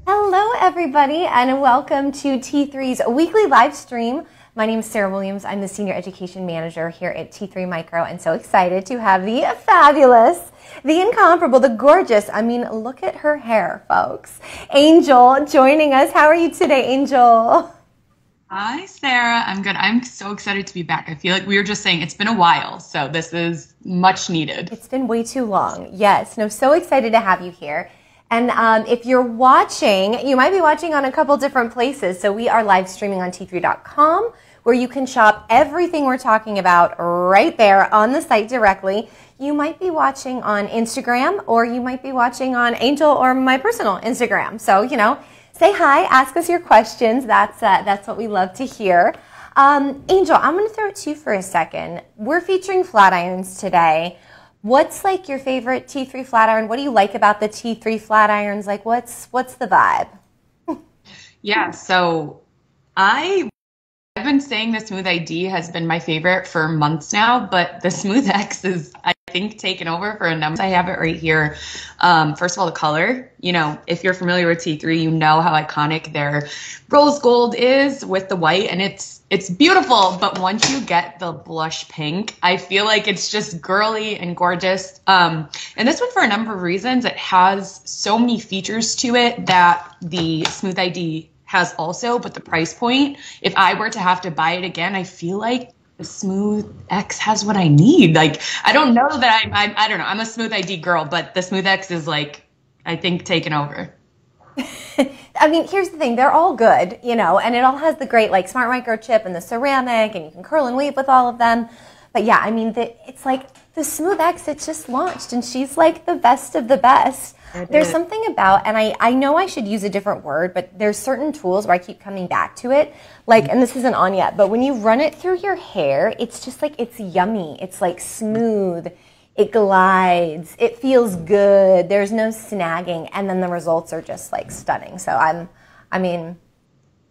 Hello everybody and welcome to T3's weekly live stream. My name is Sarah Williams. I'm the Senior Education Manager here at T3 Micro and so excited to have the fabulous, the incomparable, the gorgeous, I mean look at her hair folks, Angel joining us. How are you today, Angel? Hi Sarah, I'm good. I'm so excited to be back. I feel like we were just saying it's been a while, so this is much needed. It's been way too long. Yes, no, so excited to have you here. And if you're watching, you might be watching on a couple different places. So we are live streaming on t3.com where you can shop everything we're talking about right there on the site directly. You might be watching on Instagram or you might be watching on Angel or my personal Instagram. So, you know, say hi, ask us your questions. That's what we love to hear. Angel, I'm going to throw it to you for a second. We're featuring flat irons today. What's like your favorite T3 flat iron? What do you like about the T3 flat irons? Like what's the vibe? Yeah, so I've been saying the Smooth ID has been my favorite for months now, but the Smooth X is, I think, taken over for a number. I have it right here. First of all, the color. You know, if you're familiar with T3, you know how iconic their rose gold is with the white, and it's beautiful. But once you get the blush pink, I feel like it's just girly and gorgeous. And this one, for a number of reasons, it has so many features to it that the Smooth ID has also, but the price point, if I were to have to buy it again, I feel like the Smooth X has what I need. Like, I don't know that I don't know. I'm a Smooth ID girl, but the Smooth X is like, I think, taken over. I mean, here's the thing. They're all good, you know, and it all has the great like smart microchip and the ceramic and you can curl and weave with all of them. But yeah, I mean, it's like the Smooth X, it just launched and she's like the best of the best. There's something about, and I know I should use a different word, but there's certain tools where I keep coming back to it. Like, and this isn't on yet, but when you run it through your hair, it's just like, it's yummy. It's like smooth. It glides. It feels good. There's no snagging. And then the results are just like stunning. So I mean,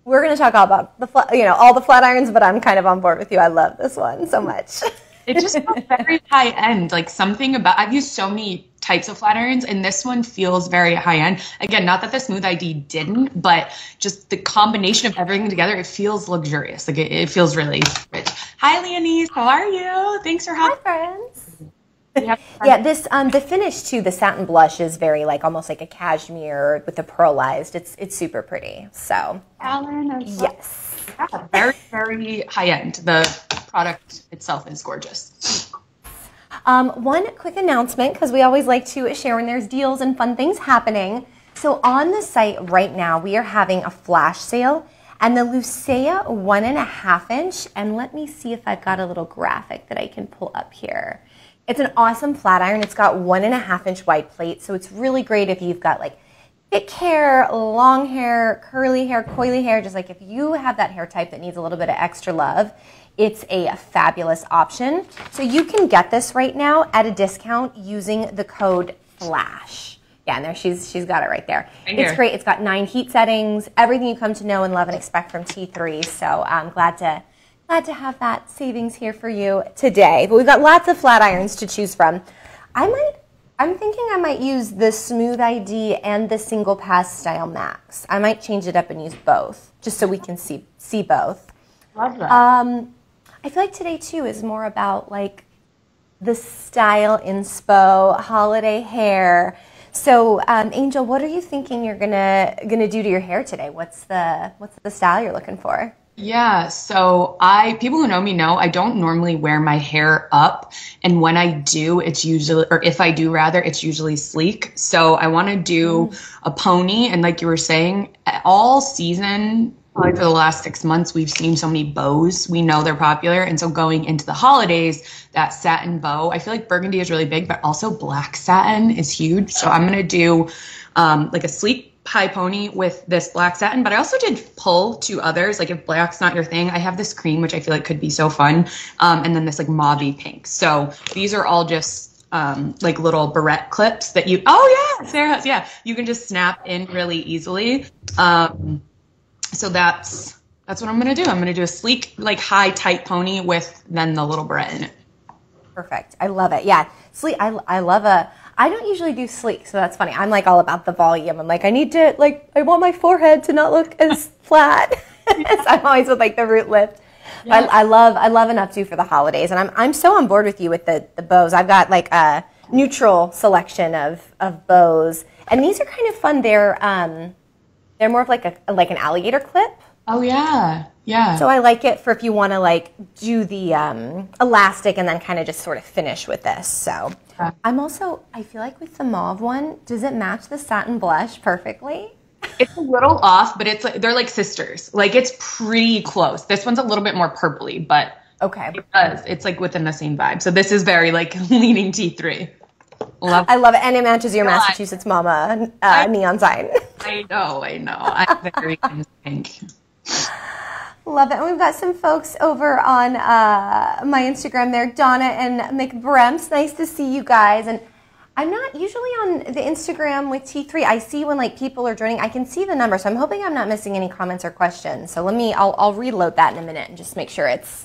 we're going to talk all about all the flat irons, but I'm kind of on board with you. I love this one so much. It just feels very high end. Like something about, I've used so many types of flat irons and this one feels very high end. Again, not that the Smooth ID didn't, but just the combination of everything together, it feels luxurious. Like it feels really rich. Hi, Leonise. How are you? Thanks for having me. Hi, friends. Yeah, this the finish too, the satin blush is very like almost like a cashmere with the pearlized. It's super pretty. So Alan, yes. Yeah, very, very high end. The product itself is gorgeous. One quick announcement, because we always like to share when there's deals and fun things happening. So on the site right now, we are having a flash sale and the Lucea 1.5 inch. And let me see if I've got a little graphic that I can pull up here. It's an awesome flat iron. It's got 1.5 inch wide plate. So it's really great if you've got like thick hair, long hair, curly hair, coily hair, just like if you have that hair type that needs a little bit of extra love, it's a fabulous option. So you can get this right now at a discount using the code FLASH. Yeah, and there she's got it right there. It's great. It's got 9 heat settings, everything you come to know and love and expect from T3. So I'm glad to have that savings here for you today. But we've got lots of flat irons to choose from. I'm thinking I might use the Smooth ID and the Single Pass Style Max. I might change it up and use both, just so we can see both. Love that. I feel like today too is more about like the style inspo, holiday hair. So, Angel, what are you thinking you're gonna do to your hair today? What's the style you're looking for? Yeah, so people who know me know I don't normally wear my hair up, and when I do, it's usually, or if I do rather, it's usually sleek. So I want to do a pony, and like you were saying, all season, probably for the last 6 months, we've seen so many bows. We know they're popular, and so going into the holidays, that satin bow, I feel like burgundy is really big, but also black satin is huge. So I'm gonna do like a sleek high pony with this black satin, but I also did pull 2 others. Like if black's not your thing, I have this cream, which I feel like could be so fun. And then this like mauve pink. So these are all just like little barrette clips that you, Sarah, yeah, you can just snap in really easily. So that's what I'm going to do. I'm going to do a sleek, like high tight pony with then the little barrette in it. Perfect. I love it. Yeah. Sleek. I don't usually do sleek, so that's funny. I'm like all about the volume. I'm like, I want my forehead to not look as flat. So I'm always with like the root lift. Yeah. I love enough too for the holidays, and I'm so on board with you with the bows. I've got like a neutral selection of bows, and these are kind of fun. They're more of like an alligator clip. Oh yeah. Yeah. So I like it for if you want to like do the elastic and then kind of just sort of finish with this. So I feel like with the mauve one, does it match the satin blush perfectly? It's a little off, but it's like they're like sisters. Like it's pretty close. This one's a little bit more purpley, but okay, it does. It's like within the same vibe. So this is very like leaning T3. I love it, and it matches your Massachusetts Mama neon sign. I know. I'm very pink. Love it. And we've got some folks over on my Instagram there, Donna and McBremps. Nice to see you guys. And I'm not usually on the Instagram with T3. I see when like people are joining, I can see the number. So I'm hoping I'm not missing any comments or questions. So I'll reload that in a minute and just make sure it's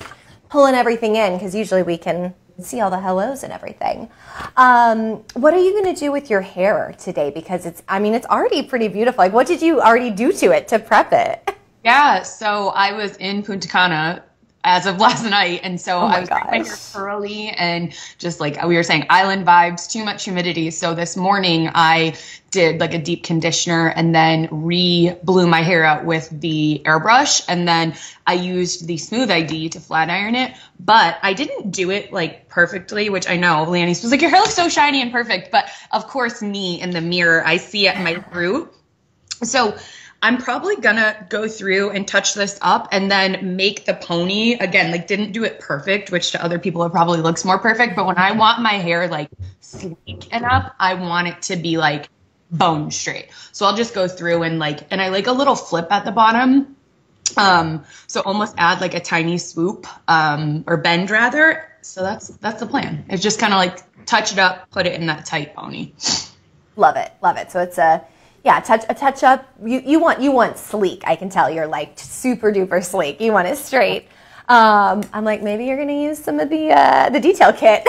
pulling everything in, because usually we can see all the hellos and everything. What are you going to do with your hair today? Because it's already pretty beautiful. Like, what did you already do to it to prep it? Yeah, so I was in Punta Cana as of last night, and so I was making my hair curly and just like we were saying, island vibes, too much humidity. So this morning I did like a deep conditioner and then blew my hair out with the airbrush, and then I used the Smooth ID to flat iron it, but I didn't do it like perfectly, which I know Lanny's was like, your hair looks so shiny and perfect, but of course me in the mirror, I see it in my root. So I'm probably gonna go through and touch this up and then make the pony again, like didn't do it perfect, which to other people it probably looks more perfect. But when I want my hair like sleek enough, I want it to be like bone straight. So I'll just go through and I like a little flip at the bottom. So almost add like a tiny swoop, or bend rather. So that's the plan. It's just kind of like touch it up, put it in that tight pony. Love it. So it's a touch up. You want sleek. I can tell you're like super duper sleek. You want it straight. I'm like, maybe you're gonna use some of the detail kit.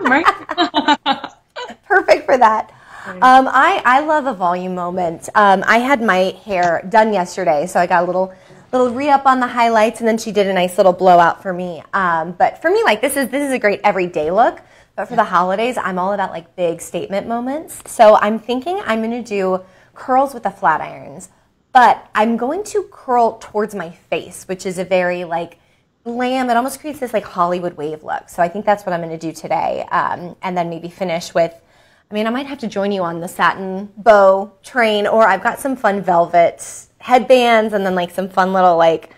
Right. Perfect for that. I love a volume moment. I had my hair done yesterday, so I got a little re-up on the highlights, and then she did a nice little blowout for me. But for me, like this is a great everyday look. But for the holidays, I'm all about like big statement moments. So I'm thinking I'm going to do curls with the flat irons, but I'm going to curl towards my face, which is a very like glam. It almost creates this like Hollywood wave look. So I think that's what I'm going to do today. And then maybe finish with, I might have to join you on the satin bow train, or I've got some fun velvet headbands and then like some fun little like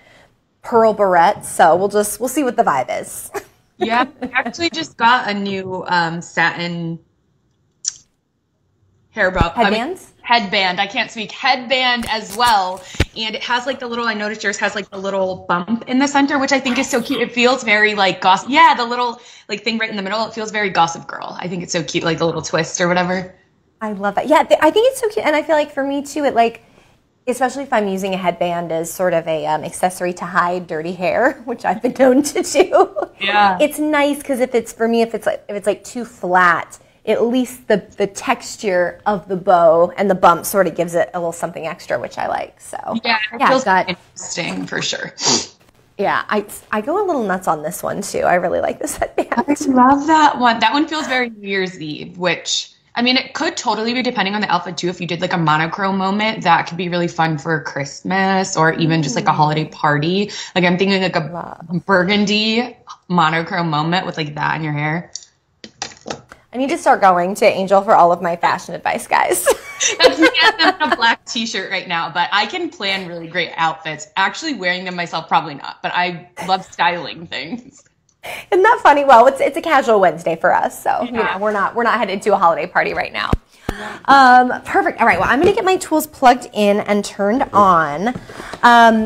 pearl barrettes. So we'll see what the vibe is. Yeah, I actually just got a new satin hair bow. Headbands? Headband. I can't speak. Headband as well. And it has like the little, I noticed yours has like the little bump in the center, which I think is so cute. It feels very like gossip. Yeah, the little like thing right in the middle. It feels very Gossip Girl. I think it's so cute, like the little twist or whatever. I love that. Yeah, I think it's so cute. And I feel like for me too, it like, especially if I'm using a headband as sort of a accessory to hide dirty hair, which I've been known to do. Yeah. It's nice because if it's like too flat, at least the texture of the bow and the bump sort of gives it a little something extra, which I like. So yeah, it feels interesting for sure. Yeah, I go a little nuts on this one too. I really like this headband. I love that one. That one feels very New Year's Eve, which I mean, it could totally be depending on the outfit too. If you did like a monochrome moment, that could be really fun for Christmas or even just like a holiday party. Like I'm thinking like a burgundy monochrome moment with like that in your hair. I need to start going to Angel for all of my fashion advice, guys. That's me in a black t-shirt right now, but I can plan really great outfits. Actually wearing them myself, probably not, but I love styling things. Isn't that funny? Well, it's a casual Wednesday for us, so you know, we're not headed to a holiday party right now. Perfect. All right. Well, I'm going to get my tools plugged in and turned on.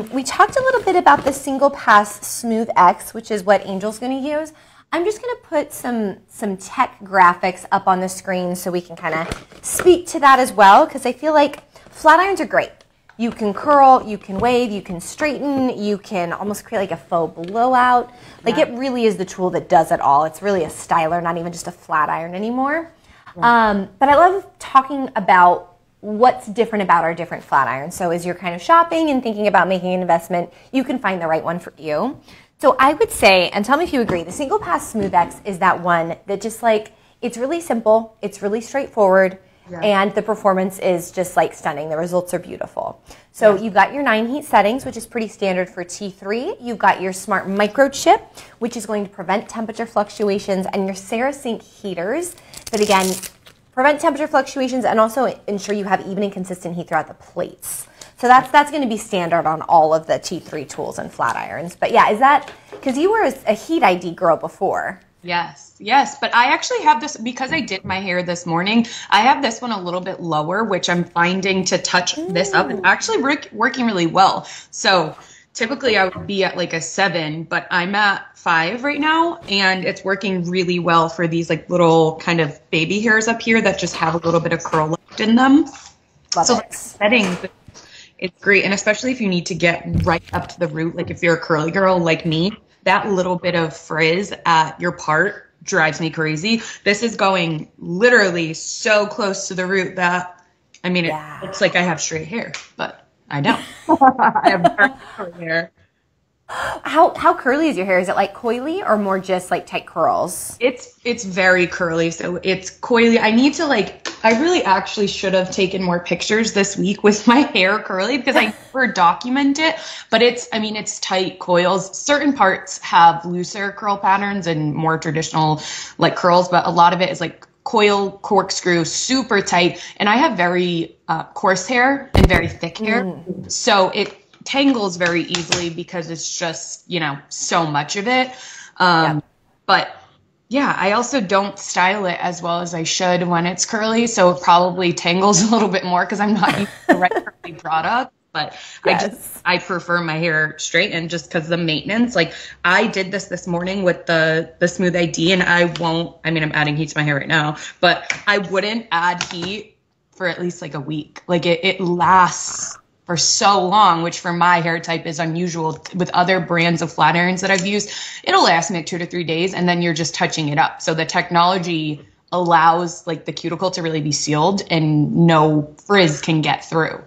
We talked a little bit about the single pass Smooth X, which is what Angel's going to use. I'm just going to put some tech graphics up on the screen so we can kind of speak to that as well, because I feel like flat irons are great. You can curl, you can wave, you can straighten, you can almost create like a faux blowout. Like it really is the tool that does it all. It's really a styler, not even just a flat iron anymore. Yeah. But I love talking about what's different about our different flat irons. So as you're kind of shopping and thinking about making an investment, you can find the right one for you. So I would say, and tell me if you agree, the single pass Smooth X is that one that just like, it's really simple, it's really straightforward, and the performance is just like stunning. The results are beautiful. So you've got your 9 heat settings, which is pretty standard for T3. You've got your smart microchip, which is going to prevent temperature fluctuations, and your Serasync heaters that again prevent temperature fluctuations and also ensure you have even and consistent heat throughout the plates. So that's going to be standard on all of the T3 tools and flat irons. But yeah, is that because you were a heat ID girl before? Yes. But I actually have this because I did my hair this morning. I have this one a little bit lower, which I'm finding to touch this up and actually working really well. So typically I would be at like a 7, but I'm at 5 right now. And it's working really well for these like little kind of baby hairs up here that just have a little bit of curl left in them. Love so it. like settings, it's great. And especially if you need to get right up to the root, like if you're a curly girl like me, that little bit of frizz at your part drives me crazy. This is going literally so close to the root that, I mean, it looks like I have straight hair, but I don't. I have dark curly hair. How curly is your hair? Is it like coily or more just like tight curls? It's very curly, so it's coily. I need to I really actually should have taken more pictures this week with my hair curly because I never document it, but it's tight coils. Certain parts have looser curl patterns and more traditional like curls, but a lot of it is like coil, corkscrew, super tight. And I have very coarse hair and very thick hair, so it tangles very easily because it's just, so much of it. But yeah, I also don't style it as well as I should when it's curly. So it probably tangles a little bit more because I'm not using the right curly product. But I prefer my hair straightened just because the maintenance. Like I did this morning with the Smooth ID, and I'm adding heat to my hair right now, but I wouldn't add heat for at least like a week. Like it lasts for so long, which for my hair type is unusual. With other brands of flat irons that I've used, it'll last me like 2 to 3 days, and then you're just touching it up. So the technology allows like the cuticle to really be sealed and no frizz can get through.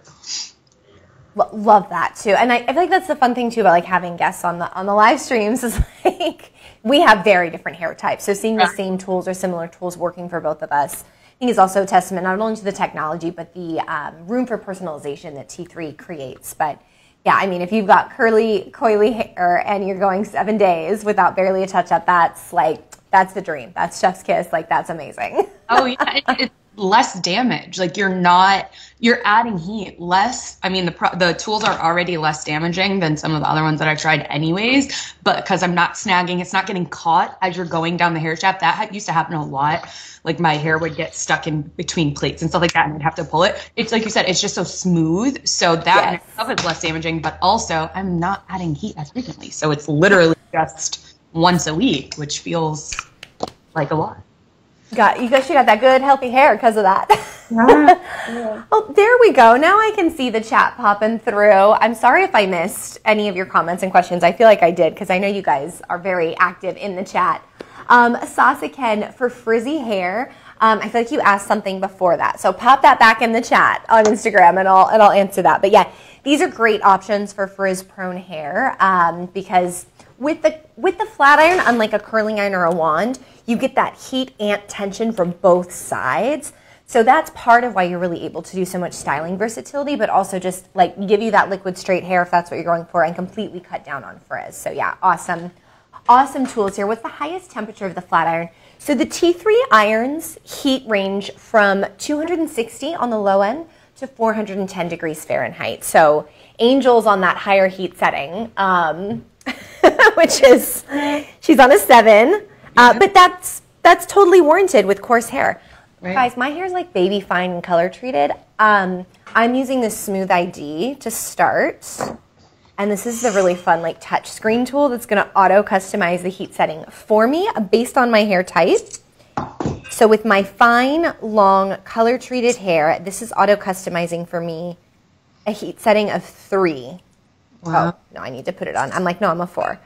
Love that too. And I feel like that's the fun thing too about like having guests on the live streams is like we have very different hair types. So seeing the same tools or similar tools working for both of us, I think is also a testament not only to the technology, but the room for personalization that T3 creates. But yeah, I mean, if you've got curly, coily hair and you're going 7 days without barely a touch up, that's the dream. That's chef's kiss. Like, that's amazing. Oh, yeah. less damage. Like you're adding heat less. I mean, the tools are already less damaging than some of the other ones that I've tried anyways, but because I'm not snagging, it's not getting caught as you're going down the hair shaft. That used to happen a lot. Like my hair would get stuck in between plates and stuff like that, and I'd have to pull it. It's like you said, it's just so smooth. So that in itself is less damaging, but also I'm not adding heat as frequently. So it's literally just once a week, which feels like a lot. You guys got that good, healthy hair because of that. Yeah. Oh, there we go. Now I can see the chat popping through. I'm sorry if I missed any of your comments and questions. I feel like I did because I know you guys are very active in the chat. Sasaken, for frizzy hair, I feel like you asked something before that. So pop that back in the chat on Instagram and I'll answer that. But yeah, these are great options for frizz-prone hair because with the flat iron, unlike a curling iron or a wand, you get that heat and tension from both sides. So that's part of why you're really able to do so much styling versatility, but also just like give you that liquid straight hair if that's what you're going for and completely cut down on frizz. So yeah, awesome tools here. What's the highest temperature of the flat iron? So the T3 irons heat range from 260 on the low end to 410 degrees Fahrenheit. So Angel's on that higher heat setting, which is, she's on a 7. But that's totally warranted with coarse hair. Right. Guys, my hair is like baby fine and color treated. I'm using this Smooth ID to start. And this is the really fun like touch screen tool that's going to auto customize the heat setting for me based on my hair type. So with my fine, long, color treated hair, this is auto customizing for me a heat setting of 3. Wow. Oh, no, I need to put it on. I'm like, no, I'm a 4.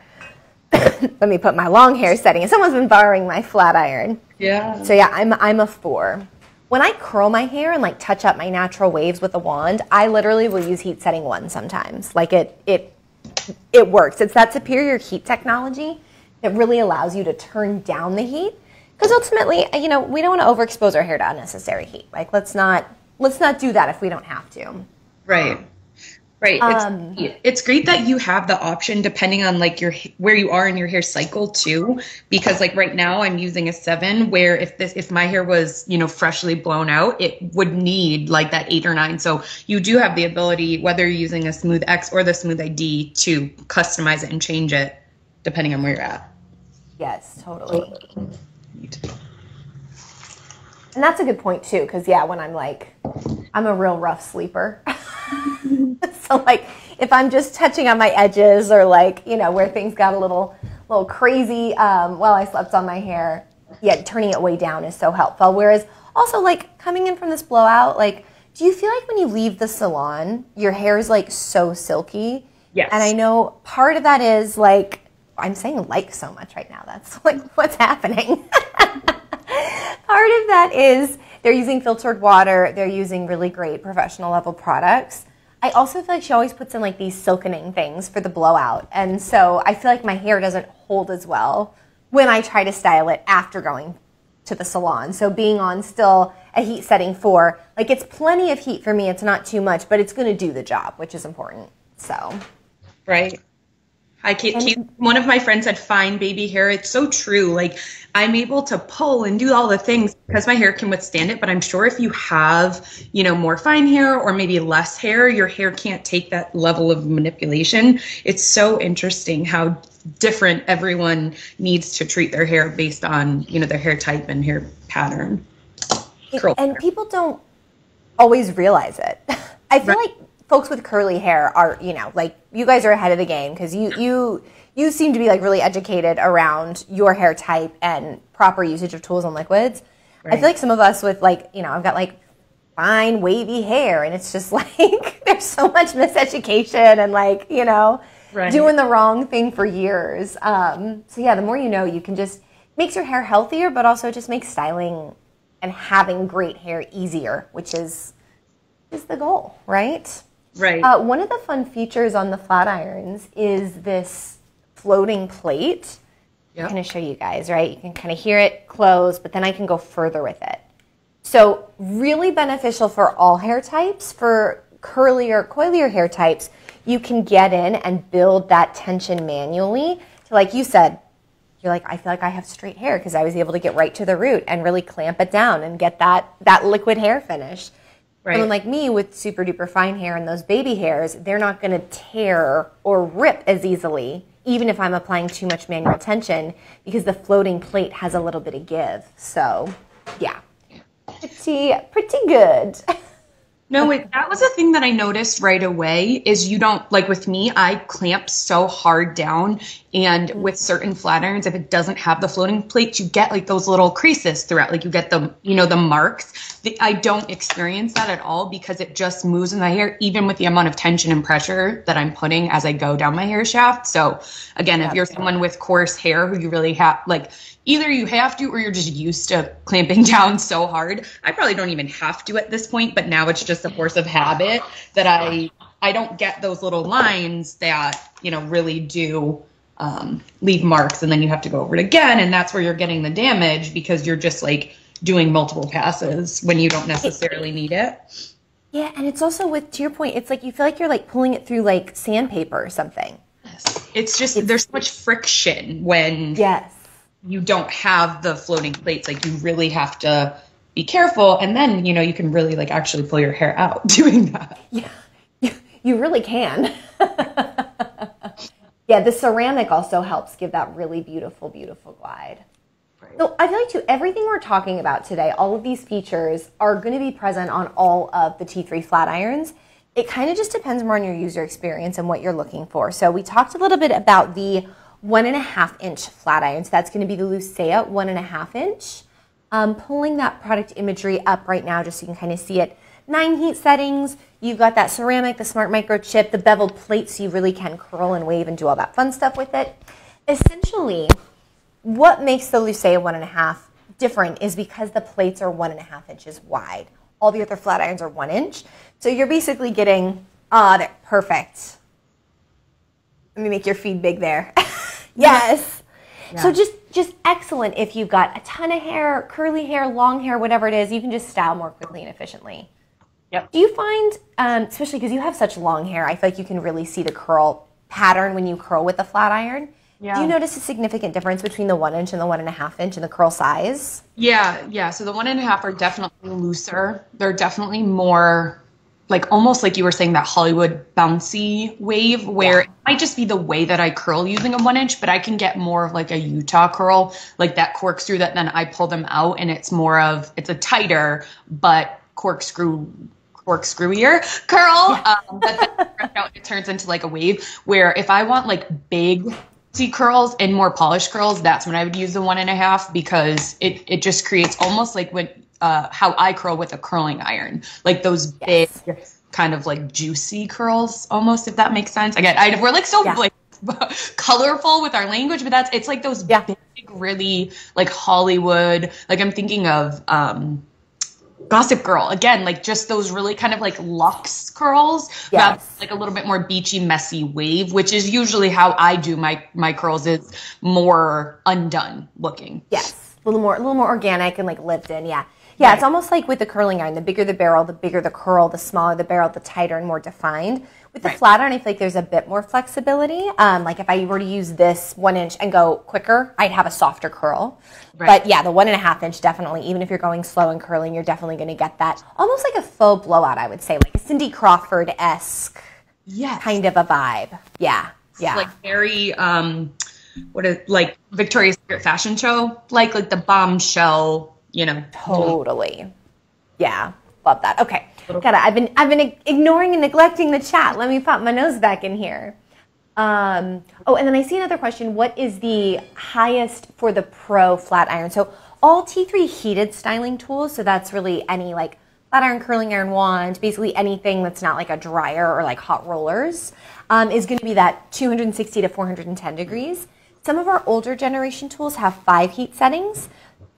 Let me put my long hair setting. And someone's been borrowing my flat iron. Yeah. So yeah, I'm a 4. When I curl my hair and like touch up my natural waves with a wand, I literally will use heat setting 1 sometimes. Like it works. It's that superior heat technology that really allows you to turn down the heat. Because ultimately, you know, we don't want to overexpose our hair to unnecessary heat. Like let's not do that if we don't have to. Right. Right. It's great that you have the option depending on like where you are in your hair cycle too, because like right now I'm using a 7 where if my hair was, you know, freshly blown out, it would need like that 8 or 9. So you do have the ability, whether you're using a Smooth X or the Smooth ID, to customize it and change it depending on where you're at. Yes, totally. And that's a good point too, because yeah, when I'm a real rough sleeper. So like if I'm just touching on my edges or like, you know, where things got a little crazy while I slept on my hair, yeah, turning it way down is so helpful. Whereas also like coming in from this blowout, like do you feel like when you leave the salon, your hair is like so silky? Yes. And I know part of that is like, I'm saying like so much right now. That's like what's happening. Part of that is they're using filtered water. They're using really great professional level products. I also feel like she always puts in like these silkening things for the blowout. And so I feel like my hair doesn't hold as well when I try to style it after going to the salon. So being on still a heat setting 4, like it's plenty of heat for me. It's not too much, but it's going to do the job, which is important. So. Right. Hi, Kate. One of my friends said fine baby hair. It's so true. Like I'm able to pull and do all the things because my hair can withstand it. But I'm sure if you have, you know, more fine hair or maybe less hair, your hair can't take that level of manipulation. It's so interesting how different everyone needs to treat their hair based on, you know, their hair type and hair pattern. And people don't always realize it. I feel like folks with curly hair are, you know, like you guys are ahead of the game because you seem to be like really educated around your hair type and proper usage of tools and liquids. Right. I feel like some of us with like, you know, I've got like fine wavy hair and it's just like there's so much miseducation and like, you know, doing the wrong thing for years. So yeah, the more you know, you can just makes your hair healthier, but also just makes styling and having great hair easier, which is the goal, right? Right. One of the fun features on the flat irons is this floating plate. Yep. I'm going to show you guys, right? You can kind of hear it close, but then I can go further with it. So really beneficial for all hair types. For curlier, coilier hair types, you can get in and build that tension manually. So like you said, I feel like I have straight hair because I was able to get right to the root and really clamp it down and get that liquid hair finish. Right. Someone like me with super duper fine hair and those baby hairs, they're not going to tear or rip as easily, even if I'm applying too much manual tension, because the floating plate has a little bit of give. So, yeah, pretty good. No, that was a thing that I noticed right away is you don't, like with me, I clamp so hard down, and with certain flat irons, if it doesn't have the floating plates, you get like those little creases throughout, like you get the, the marks. I don't experience that at all because it just moves in the hair, even with the amount of tension and pressure that I'm putting as I go down my hair shaft. So again, if you're someone with coarse hair who you really have, like, either you have to or you're just used to clamping down so hard. I probably don't even have to at this point, but now it's just a force of habit that I don't get those little lines that, really do leave marks, and then you have to go over it again, and that's where you're getting the damage because you're just like doing multiple passes when you don't necessarily need it. Yeah, and it's also to your point, it's like you feel like you're like pulling it through like sandpaper or something. Yes. There's so much friction when you don't have the floating plates. Like you really have to be careful, and then you can really like actually pull your hair out doing that. Yeah, you really can. Yeah, the ceramic also helps give that really beautiful, beautiful glide. Right. So I feel like everything we're talking about today, all of these features are going to be present on all of the T3 flat irons. It kind of just depends more on your user experience and what you're looking for. So we talked a little bit about the 1.5 inch flat iron. So that's going to be the Lucea 1.5 inch. Pulling that product imagery up right now just so you can kind of see it. 9 heat settings. You've got that ceramic, the smart microchip, the beveled plate, so you really can curl and wave and do all that fun stuff with it. Essentially, what makes the Lucea 1.5 different is because the plates are 1.5 inches wide. All the other flat irons are 1 inch. So you're basically getting, they're perfect. Let me make your feed big there. Yes. Yeah. So just excellent if you've got a ton of hair, curly hair, long hair, whatever it is, you can just style more quickly and efficiently. Yep. Do you find, especially because you have such long hair, I feel like you can really see the curl pattern when you curl with the flat iron. Yeah. Do you notice a significant difference between the 1 inch and the 1.5 inch in the curl size? Yeah. So the 1.5 are definitely looser. They're definitely more like almost like you were saying, that Hollywood bouncy wave where it might just be the way that I curl using a 1 inch, but I can get more of like a Utah curl, like that corkscrew that then I pull them out and it's a tighter, but corkscrewier curl. But then it turns into like a wave where if I want like big curls and more polished curls, that's when I would use the 1.5 because it just creates almost like how I curl with a curling iron, like those big kind of like juicy curls almost, if that makes sense. Again, we're like so like colorful with our language, but it's like those big, really like Hollywood, like I'm thinking of Gossip Girl, again, like just those really kind of like luxe curls, like a little bit more beachy, messy wave, which is usually how I do my curls, is more undone looking. Yes, a little more organic and like lived in, Yeah, it's almost like with the curling iron, the bigger the barrel, the bigger the curl, the smaller the barrel, the tighter and more defined. With the flat iron, I feel like there's a bit more flexibility. Like if I were to use this 1 inch and go quicker, I'd have a softer curl. But yeah, the 1.5 inch definitely, even if you're going slow and curling, you're definitely going to get that almost like a faux blowout, I would say, like a Cindy Crawford-esque kind of a vibe. Yeah. Like very, like Victoria's Secret fashion show, like the bombshell. Totally. Yeah, love that. Okay, I've been ignoring and neglecting the chat. Let me pop my nose back in here. And then I see another question. What is the highest for the Pro flat iron? So all T3 heated styling tools. So that's really any like flat iron, curling iron wand, basically anything that's not like a dryer or like hot rollers, is going to be that 260 to 410 degrees. Some of our older generation tools have 5 heat settings.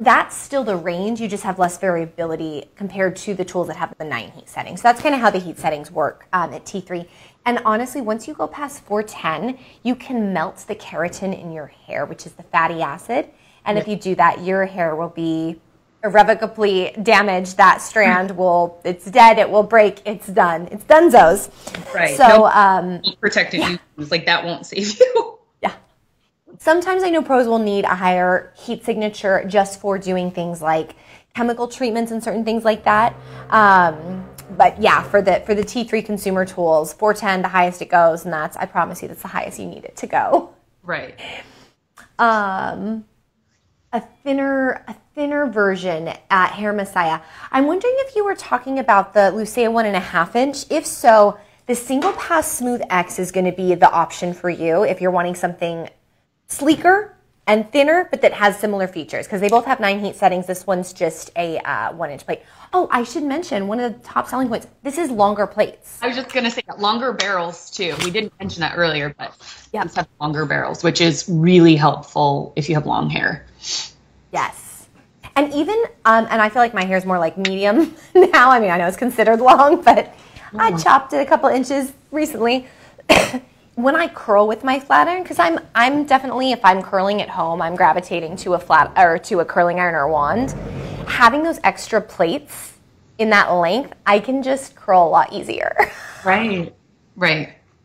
That's still the range. You just have less variability compared to the tools that have the 9 heat settings. So that's kind of how the heat settings work at T3. And honestly, once you go past 410, you can melt the keratin in your hair, which is the fatty acid. And if you do that, your hair will be irrevocably damaged. That strand it's dead, it will break, it's done. It's donezo's. Right. So, protected use, like that won't save you. Sometimes I know pros will need a higher heat signature just for doing things like chemical treatments and certain things like that. But yeah, for the T3 consumer tools, 410, the highest it goes, and I promise you, that's the highest you need it to go. Right. A thinner version at Hair Messiah. I'm wondering if you were talking about the Lucea 1.5 inch. If so, the single pass Smooth X is going to be the option for you if you're wanting something sleeker and thinner, but that has similar features, because they both have 9 heat settings. This one's just a 1 inch plate. Oh, I should mention one of the top selling points. This is longer plates. I was just going to say longer barrels too. We didn't mention that earlier, but these have longer barrels, which is really helpful if you have long hair. Yes. And even, and I feel like my hair is more like medium now. I mean, I know it's considered long, but I chopped it a couple inches recently. When I curl with my flat iron, because I'm definitely, if I'm curling at home, I'm gravitating to a curling iron or wand. Having those extra plates in that length, I can just curl a lot easier. Right.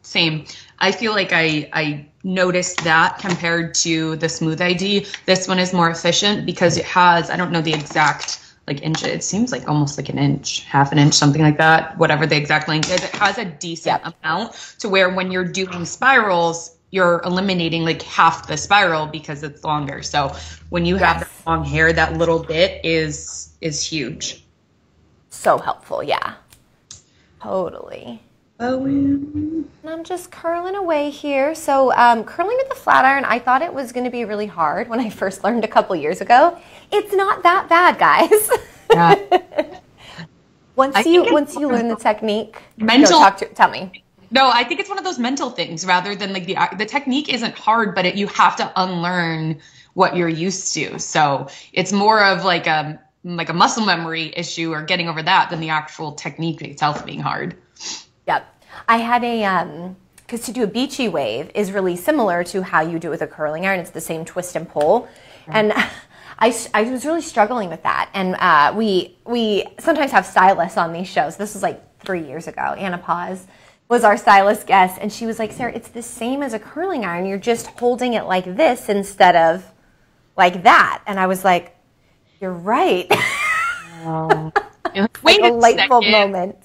Same. I feel like I noticed that compared to the Smooth ID. This one is more efficient because it has, I don't know the exact inch. It seems like almost like an inch, half an inch, something like that, whatever the exact length is. It has a decent amount to where when you're doing spirals, you're eliminating half the spiral because it's longer. So when you have the long hair, that little bit is huge. So helpful. Yeah, totally. And I'm just curling away here. So curling with the flat iron, I thought it was going to be really hard when I first learned a couple years ago. It's not that bad, guys. Yeah. once you learn the technique, tell me. No, I think it's one of those mental things rather than the technique isn't hard, but you have to unlearn what you're used to. So it's more of like a muscle memory issue or getting over that than the actual technique itself being hard. Yep. I had because to do a beachy wave is really similar to how you do it with a curling iron. It's the same twist and pull. And I was really struggling with that. And we sometimes have stylists on these shows. This was 3 years ago. Anna Paz was our stylist guest. And she was like, Sarah, it's the same as a curling iron. You're just holding it like this instead of like that. And I was like, you're right. Oh. Like a light bulb moment.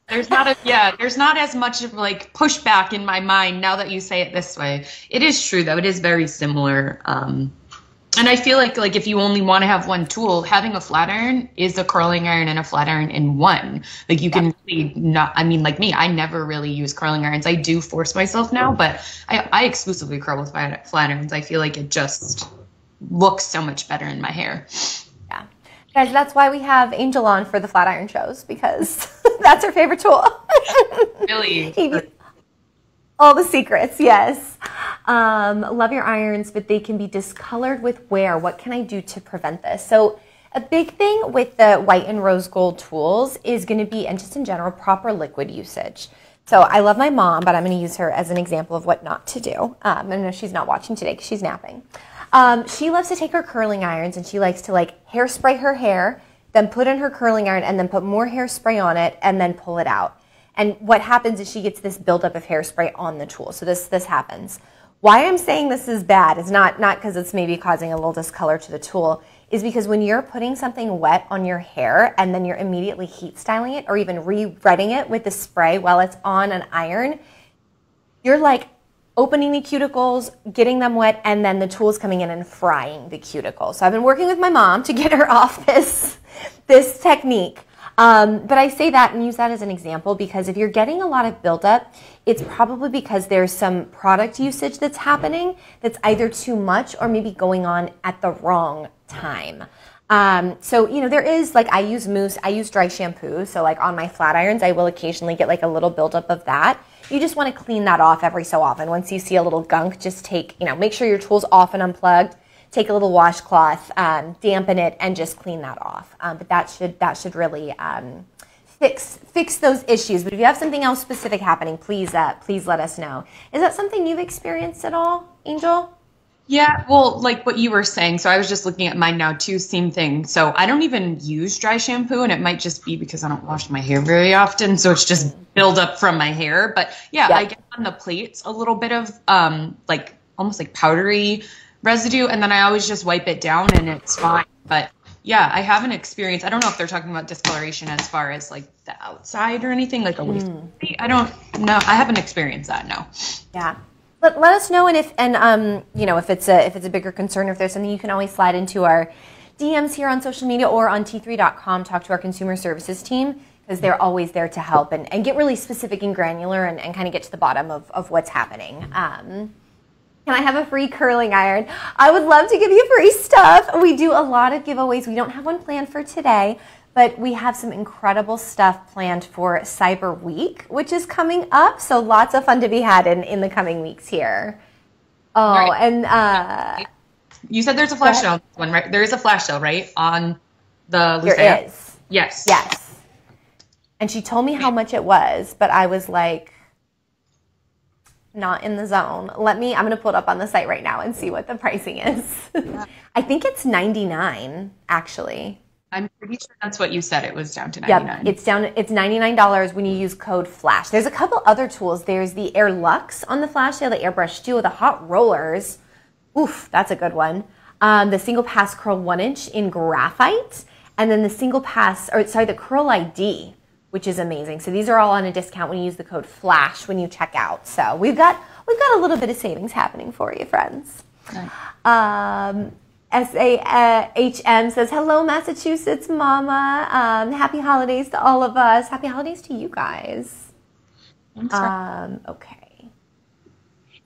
There's not as much of pushback in my mind now that you say it this way. It is true though. It is very similar. And I feel like if you only want to have one tool, having a flat iron is a curling iron and a flat iron in one. You can really not, I mean, like me, I never really use curling irons. I do force myself now, but I exclusively curl with flat irons. I feel like it just looks so much better in my hair. Yeah. Guys, that's why we have Angel on for the flat iron shows, because that's her favorite tool. Really? All the secrets, yes. Love your irons, but they can be discolored with wear. What can I do to prevent this? So a big thing with the white and rose gold tools is going to be, and just in general, proper liquid usage. So I love my mom, but I'm going to use her as an example of what not to do. I know she's not watching today because she's napping. She loves to take her curling irons and she likes to hairspray her hair, then put in her curling iron and then put more hairspray on it and then pull it out. And what happens is she gets this buildup of hairspray on the tool. So this happens. Why I'm saying this is bad is not because it's maybe causing a little discolor to the tool, is because when you're putting something wet on your hair and then you're immediately heat styling it or even re-wetting it with the spray while it's on an iron, you're opening the cuticles, getting them wet, and then the tool's coming in and frying the cuticles. So I've been working with my mom to get her off this technique. But I say that and use that as an example because if you're getting a lot of buildup, it's probably because there's some product usage that's happening that's either too much or maybe going on at the wrong time. So, there is, I use mousse, I use dry shampoo. So on my flat irons, I will occasionally get a little buildup of that. You just want to clean that off every so often. Once you see a little gunk, just make sure your tool's off and unplugged. Take a little washcloth, dampen it, and just clean that off. But that should really fix those issues. But if you have something else specific happening, please let us know. Is that something you've experienced at all, Angel? Yeah, well, what you were saying, so I was just looking at mine now too, same thing. So I don't even use dry shampoo, and it might just be because I don't wash my hair very often, so it's just build up from my hair. But yeah. I get on the plates a little bit of almost like powdery residue, and then I always just wipe it down and it's fine. But yeah, I haven't experienced, I don't know if they're talking about discoloration as far as like the outside or anything, like away from me. I don't know. I haven't experienced that, no. Yeah. Let us know, and if it's a bigger concern, or if there's something, you can always slide into our DMs here on social media or on t3.com, talk to our consumer services team, because they're always there to help and get really specific and granular and kind of get to the bottom of what's happening. Can I have a free curling iron? I would love to give you free stuff. We do a lot of giveaways. We don't have one planned for today, but we have some incredible stuff planned for Cyber Week, which is coming up. So lots of fun to be had in the coming weeks here. Oh, right. And you said there's a flash sale on this one, right? There is a flash sale, right? On the Lucia? There is. Yes. Yes. And she told me how much it was, but I was like, not in the zone. I'm going to pull it up on the site right now and see what the pricing is. I think it's $99, actually. I'm pretty sure that's what you said. It was down to $99. Yep, it's $99 when you use code FLASH. There's a couple other tools. There's the Air Luxe on the flash sale, the Airbrush Duo, the hot rollers. Oof, that's a good one. The single pass curl 1-inch in graphite, and then the curl ID, which is amazing. So these are all on a discount when you use the code FLASH when you check out. So we've got a little bit of savings happening for you, friends. Nice. SAHM says, hello, Massachusetts mama. Happy holidays to all of us. Happy holidays to you guys. Okay.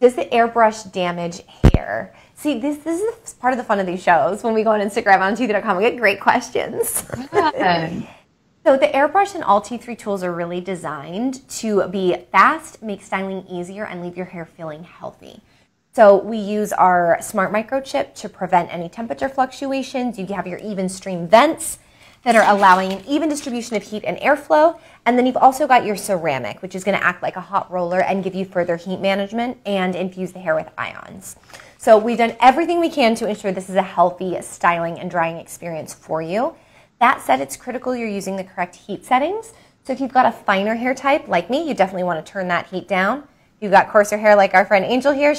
Does the airbrush damage hair? See, this is part of the fun of these shows. When we go on Instagram on t3.com, we get great questions. Yeah. So the airbrush and all T3 tools are really designed to be fast, make styling easier, and leave your hair feeling healthy. So we use our smart microchip to prevent any temperature fluctuations. You have your even stream vents that are allowing an even distribution of heat and airflow. And then you've also got your ceramic, which is going to act like a hot roller and give you further heat management and infuse the hair with ions. So we've done everything we can to ensure this is a healthy styling and drying experience for you. That said, it's critical you're using the correct heat settings. So if you've got a finer hair type like me, you definitely want to turn that heat down. If you've got coarser hair like our friend Angel here,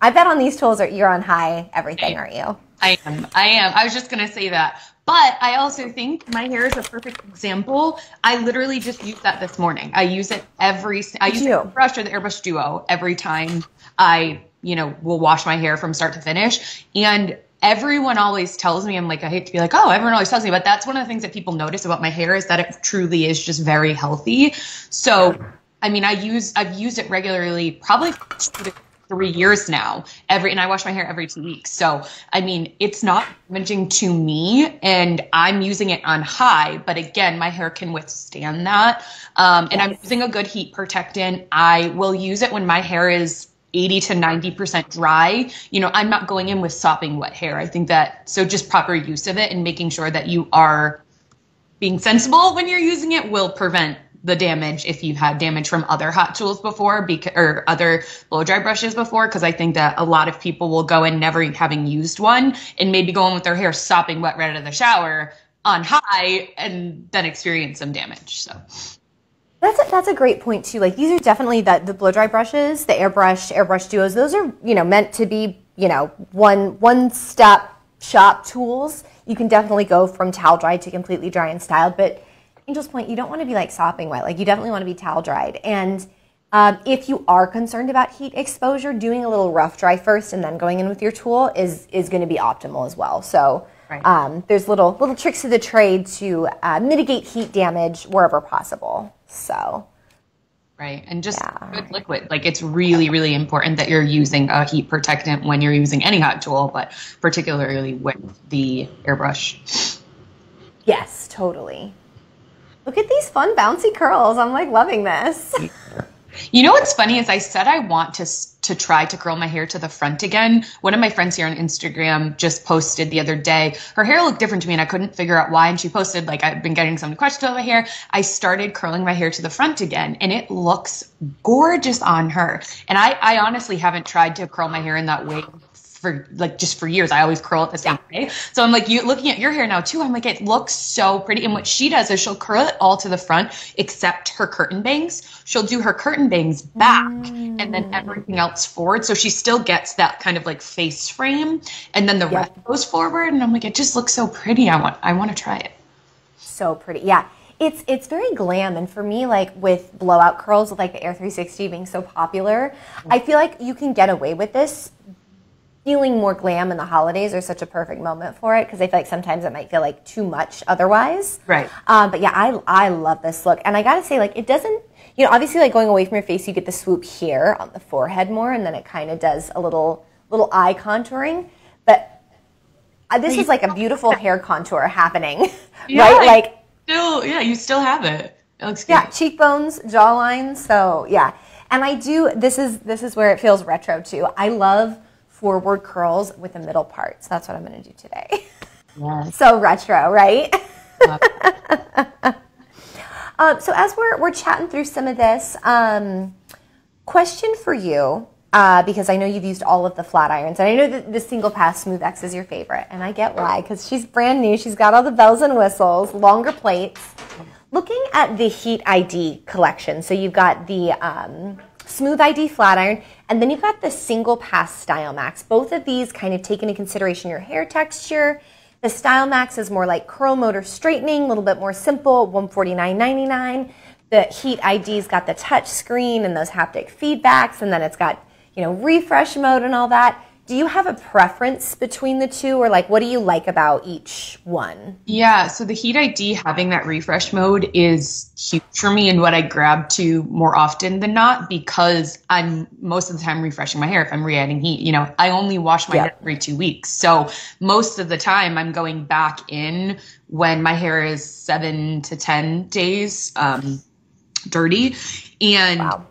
I bet on these tools you're on high everything, aren't you? I am. I was just going to say that. But I also think my hair is a perfect example. I literally just used that this morning. I use it the airbrush or the airbrush duo every time I, will wash my hair from start to finish. And everyone always tells me, I hate to be like, oh, everyone always tells me, but that's one of the things that people notice about my hair is that it truly is just very healthy. So, I've used it regularly, probably 3 years now, and I wash my hair every 2 weeks. So, it's not damaging to me, and I'm using it on high, but again, my hair can withstand that. And I'm using a good heat protectant. I will use it when my hair is 80 to 90% dry. I'm not going in with sopping wet hair. I think so just proper use of it and making sure that you are being sensible when you're using it will prevent the damage if you've had damage from other hot tools before or other blow dry brushes before, because I think that a lot of people will go in never having used one and maybe going with their hair sopping wet right out of the shower on high and then experience some damage. So that's a great point too. Like, these are definitely the blow dry brushes, the airbrush duos. Those are meant to be one stop shop tools. You can definitely go from towel dried to completely dry and styled, but Angel's point, you don't want to be like sopping wet. Like, you definitely want to be towel dried. And if you are concerned about heat exposure, doing a little rough dry first and then going in with your tool is going to be optimal as well. So there's little tricks of the trade to mitigate heat damage wherever possible. So. Right. And just good liquid. Like, it's really, really important that you're using a heat protectant when you're using any hot tool, but particularly with the airbrush. Yes, totally. Look at these fun bouncy curls. I'm loving this. What's funny is I said I want to try to curl my hair to the front again. One of my friends here on Instagram just posted the other day. Her hair looked different to me and I couldn't figure out why. And she posted, I've been getting some questions about my hair. I started curling my hair to the front again and it looks gorgeous on her. And I honestly haven't tried to curl my hair in that way for like just for years. I always curl it the same way. So I'm like, you looking at your hair now too. I'm like, it looks so pretty. And what she does is she'll curl it all to the front except her curtain bangs. She'll do her curtain bangs back and then everything else forward. So she still gets that kind of like face frame, and then the rest goes forward. And I'm like, it just looks so pretty. I want to try it. So pretty. Yeah. It's very glam, and for me, like with blowout curls, with like the Air 360 being so popular, I feel like you can get away with this feeling more glam, and the holidays are such a perfect moment for it, because I feel like sometimes it might feel like too much otherwise. Right. But yeah, I love this look, and I gotta say, like, it doesn't, you know, obviously like going away from your face, you get the swoop here on the forehead more, and then it kind of does a little eye contouring, but this is like a beautiful hair contour happening, right? Like. You still have it. It looks good. Yeah, cheekbones, jawline. So yeah, and I do. This is where it feels retro too. I love forward curls with a middle part. So that's what I'm going to do today. Yes. So retro, right? So as we're chatting through some of this, question for you. Because I know you've used all of the Flatirons, and I know that the single pass Smooth X is your favorite, and I get why, because she's brand new. She's got all the bells and whistles, longer plates. Looking at the Heat ID collection, so you've got the Smooth ID Flatiron, and then you've got the single pass Style Max. Both of these kind of take into consideration your hair texture. The Style Max is more like curl motor straightening, a little bit more simple, $149.99. The Heat ID's got the touch screen and those haptic feedbacks, and then it's got, you know, refresh mode and all that. Do you have a preference between the two, or like what do you like about each one? Yeah, so the Heat ID having that refresh mode is huge for me, and what I grab to more often than not, because I'm most of the time refreshing my hair if I'm re-adding heat. You know, I only wash my hair every 2 weeks. So most of the time I'm going back in when my hair is 7 to 10 days dirty. And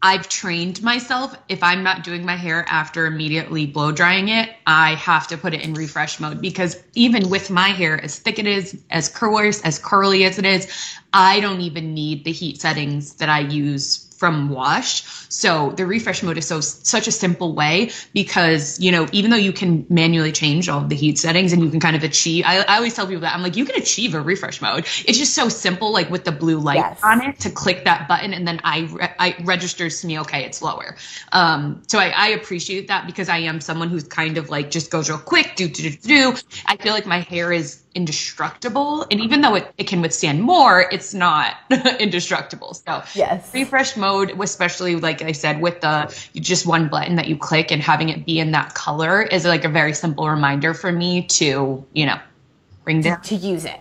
I've trained myself, if I'm not doing my hair after immediately blow drying it, I have to put it in refresh mode, because even with my hair, as thick it is, as coarse, as curly as it is, I don't even need the heat settings that I use from wash. So the refresh mode is such a simple way, because, you know, even though you can manually change all of the heat settings and you can kind of achieve, I always tell people that, I'm like, you can achieve a refresh mode. It's just so simple, like with the blue light on it, to click that button, and then I registers to me, okay, it's lower. So I appreciate that, because I am someone who's kind of like just goes real quick, do. I feel like my hair is indestructible, and even though it can withstand more, it's not indestructible. So refresh mode, especially like I said, with the just one button that you click and having it be in that color, is like a very simple reminder for me to, you know, bring down to use it.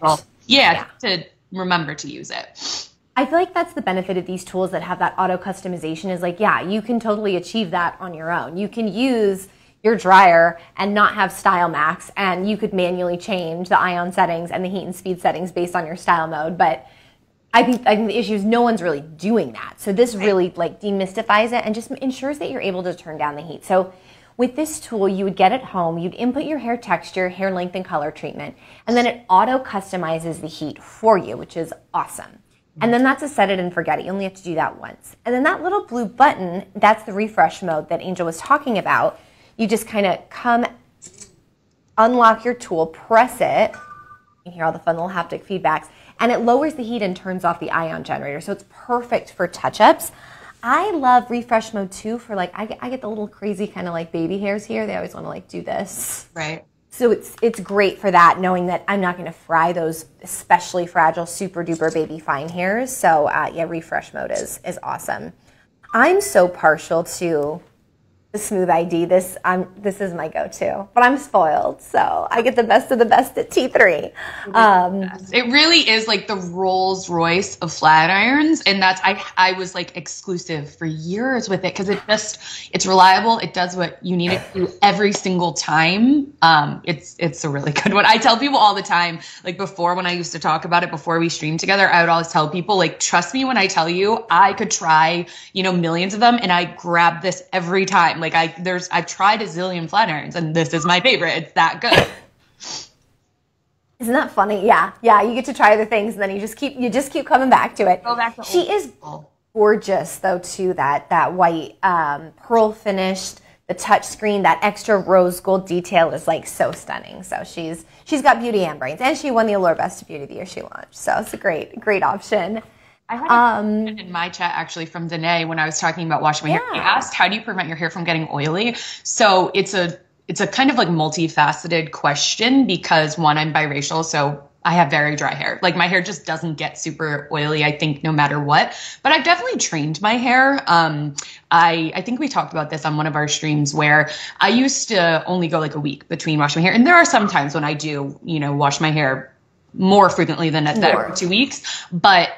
To remember to use it. I feel like that's the benefit of these tools that have that auto customization, is like, yeah, you can totally achieve that on your own. You can use your dryer and not have Style Max, and you could manually change the ion settings and the heat and speed settings based on your style mode. But I think the issue is no one's really doing that. So this really like demystifies it and just ensures that you're able to turn down the heat. So with this tool, you would get it home, you'd input your hair texture, hair length, and color treatment, and then it auto customizes the heat for you, which is awesome. And then that's a set it and forget it. You only have to do that once. And then that little blue button, that's the refresh mode that Angel was talking about. You just kind of come, unlock your tool, press it. You can hear all the fun little haptic feedbacks. And it lowers the heat and turns off the ion generator. So it's perfect for touch-ups. I love refresh mode too for like, I get the little crazy kind of like baby hairs here. They always want to like do this. Right. So it's great for that, knowing that I'm not going to fry those especially fragile, super duper baby fine hairs. So yeah, refresh mode is awesome. I'm so partial to the Smooth ID. This is my go-to, but I'm spoiled, so I get the best of the best at T3. It really is like the Rolls Royce of flat irons, and that's I was like exclusive for years with it, because it's reliable. It does what you need it to do every single time. It's a really good one. I tell people all the time, like before when I used to talk about it before we streamed together, I would always tell people, like, trust me when I tell you I could try, you know, millions of them, and I grab this every time. Like I've tried a zillion flat irons, and this is my favorite. It's that good. Isn't that funny? Yeah. You get to try other things, and then you just keep coming back to it. Go back to she is gorgeous though too. That white pearl finished the touch screen, that extra rose gold detail is like so stunning. So she's got beauty and brains, and she won the Allure Best Beauty of the Year she launched. So it's a great option. I had a question in my chat actually from Danae when I was talking about washing my hair. She asked, how do you prevent your hair from getting oily? So it's a kind of like multifaceted question because one, I'm biracial, so I have very dry hair. Like my hair just doesn't get super oily, I think, no matter what. But I've definitely trained my hair. I think we talked about this on one of our streams where I used to only go like a week between washing my hair. And there are some times when I do, wash my hair more frequently than every 2 weeks. But,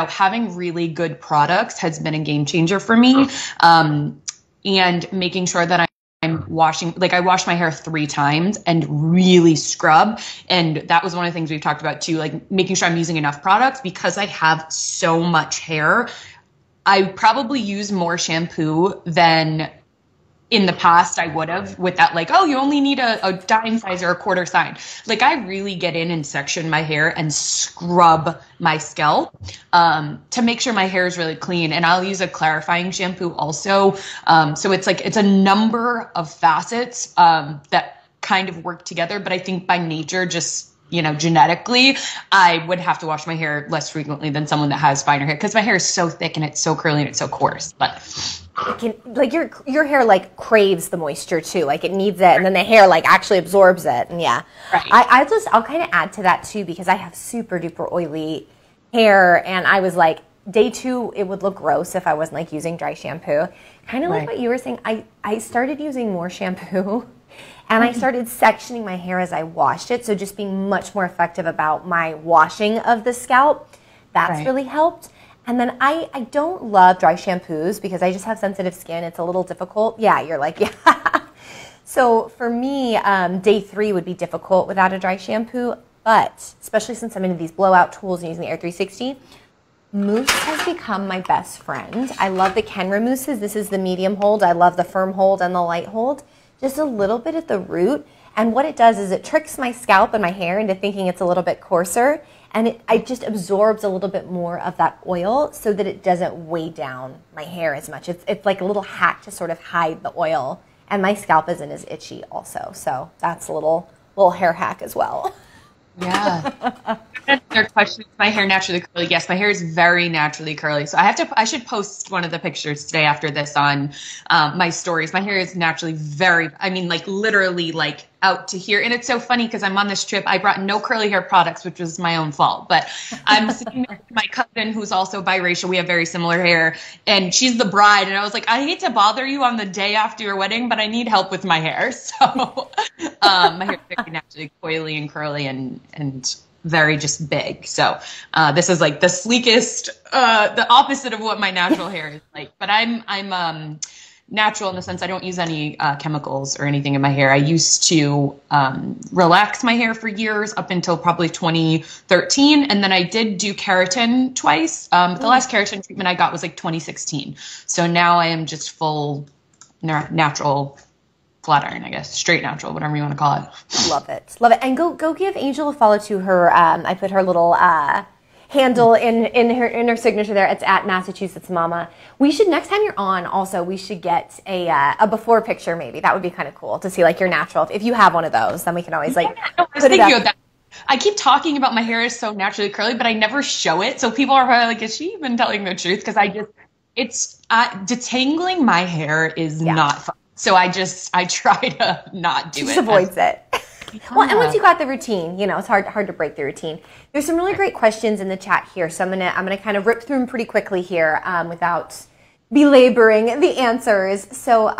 having really good products has been a game changer for me. And making sure that I'm washing, like I wash my hair 3 times and really scrub. And that was one of the things we've talked about too, like making sure I'm using enough products because I have so much hair. I probably use more shampoo than in the past I would have with that, like, oh, you only need a dime size or a quarter size. Like I really get in and section my hair and scrub my scalp to make sure my hair is really clean. And I'll use a clarifying shampoo also. So it's a number of facets that kind of work together. But I think by nature, just genetically, I would have to wash my hair less frequently than someone that has finer hair because my hair is so thick and it's so curly and it's so coarse. But it can, like your hair like craves the moisture too, like it needs it, and then the hair like actually absorbs it. And yeah, right. I'll kind of add to that too because I have super duper oily hair, and I was like day 2 it would look gross if I wasn't like using dry shampoo. Kind of like what you were saying. I started using more shampoo. And I started sectioning my hair as I washed it, so just being much more effective about my washing of the scalp. That's really helped. And then I don't love dry shampoos because I just have sensitive skin. It's a little difficult. Yeah, you're like, yeah. So for me, day 3 would be difficult without a dry shampoo. But especially since I'm into these blowout tools and using the Air 360, mousse has become my best friend. I love the Kenra mousses. This is the medium hold. I love the firm hold and the light hold. Just a little bit at the root. And what it does is it tricks my scalp and my hair into thinking it's a little bit coarser. And it just absorbs a little bit more of that oil so that it doesn't weigh down my hair as much. It's like a little hack to sort of hide the oil. And my scalp isn't as itchy also. So that's a little hair hack as well. Yeah. Another question, is my hair naturally curly? Yes, my hair is very naturally curly. So I should post one of the pictures today after this on my stories. My hair is naturally literally like out to here. And it's so funny because I'm on this trip. I brought no curly hair products, which was my own fault. But I'm sitting there with my cousin who's also biracial. We have very similar hair. And she's the bride. And I was like, I hate to bother you on the day after your wedding, but I need help with my hair. So my hair is very naturally coily and curly and very just big. So this is like the sleekest, the opposite of what my natural hair is like. But I'm natural in the sense I don't use any chemicals or anything in my hair. I used to relax my hair for years up until probably 2013. And then I did do keratin twice. The last keratin treatment I got was like 2016. So now I am just full natural flat iron, I guess. Straight natural, whatever you want to call it. Love it. Love it. And go give Angel a follow to her. I put her little handle in her signature there. It's at Massachusetts Mama. We should, next time you're on also, we should get a before picture maybe. That would be kind of cool to see like your natural. If you have one of those, then we can always like put it up. That. I keep talking about my hair is so naturally curly, but I never show it. So people are probably like, is she even telling the truth? Because detangling my hair is not fun. So I try to not do it. Just avoids it. Well, and once you got the routine, it's hard to break the routine. There's some really great questions in the chat here, so I'm gonna kind of rip through them pretty quickly here without belaboring the answers. So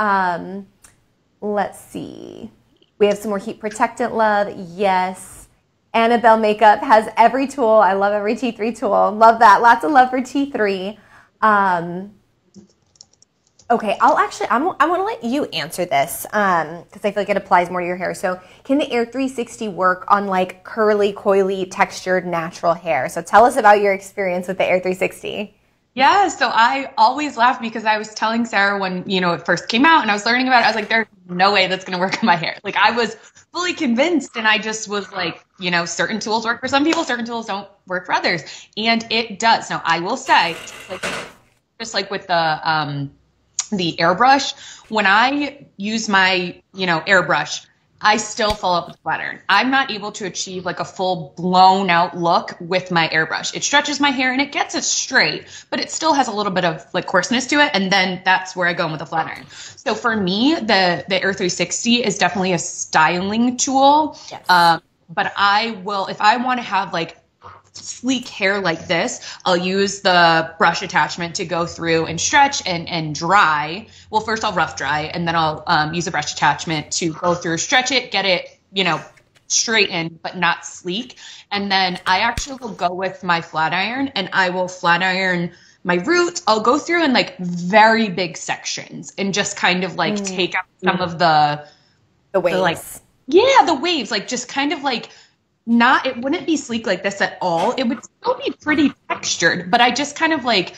let's see. We have some more heat protectant love. Yes. Annabelle Makeup has every tool. I love every T3 tool. Love that. Lots of love for T3. Okay, I want to let you answer this because I feel like it applies more to your hair. So can the Air 360 work on like curly, coily, textured, natural hair? So tell us about your experience with the Air 360. Yeah, so I always laugh because I was telling Sarah when, it first came out and I was learning about it, I was like, there's no way that's going to work on my hair. Like I was fully convinced and I just was like, certain tools work for some people, certain tools don't work for others. And it does. Now I will say, just like with the the airbrush. When I use my, airbrush, I still follow up with flat iron. I'm not able to achieve like a full blown out look with my airbrush. It stretches my hair and it gets it straight, but it still has a little bit of like coarseness to it. And then that's where I go in with the flat iron. So for me, the Air 360 is definitely a styling tool. Yes. But I will, if I want to have like sleek hair like this, I'll use the brush attachment to go through and stretch and dry. Well, first I'll rough dry, and then I'll use a brush attachment to go through, stretch it, get it, straightened, but not sleek. And then I actually will go with my flat iron, and I will flat iron my roots. I'll go through in like very big sections and just kind of like take out some of the waves. The waves, like just kind of like, it wouldn't be sleek like this at all. It would still be pretty textured, but I just kind of like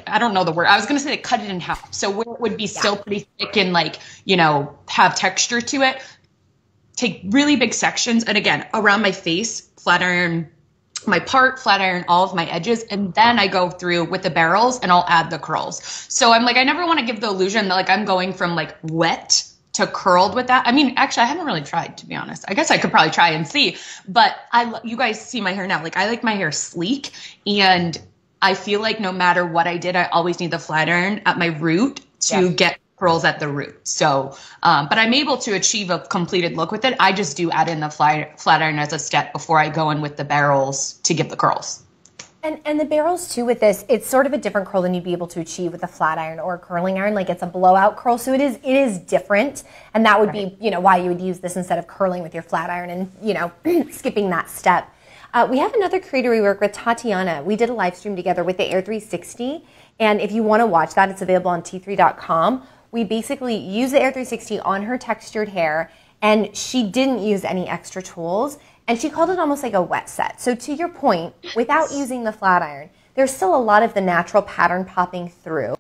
I don't know the word. I was going to say cut it in half. So where it would be still pretty thick and like, have texture to it, take really big sections. And again, around my face, flat iron my part, flat iron all of my edges, and then I go through with the barrels and I'll add the curls. So I'm like, I never want to give the illusion that like I'm going from like wet to curled with that. I mean, actually, I haven't really tried, to be honest. I guess I could probably try and see, but you guys see my hair now. Like I like my hair sleek, and I feel like no matter what I did, I always need the flat iron at my root to get curls at the root. So, but I'm able to achieve a completed look with it. I just do add in the flat iron as a step before I go in with the barrels to give the curls. And the barrels too with this, it's sort of a different curl than you'd be able to achieve with a flat iron or a curling iron. Like it's a blowout curl, so it is different, and that would be why you would use this instead of curling with your flat iron and skipping that step. We have another creator we work with, Tatiana. We did a live stream together with the Air 360, and if you want to watch that, it's available on t3.com. We basically use the Air 360 on her textured hair, and she didn't use any extra tools. And she called it almost like a wet set. So to your point, without using the flat iron, there's still a lot of the natural pattern popping through,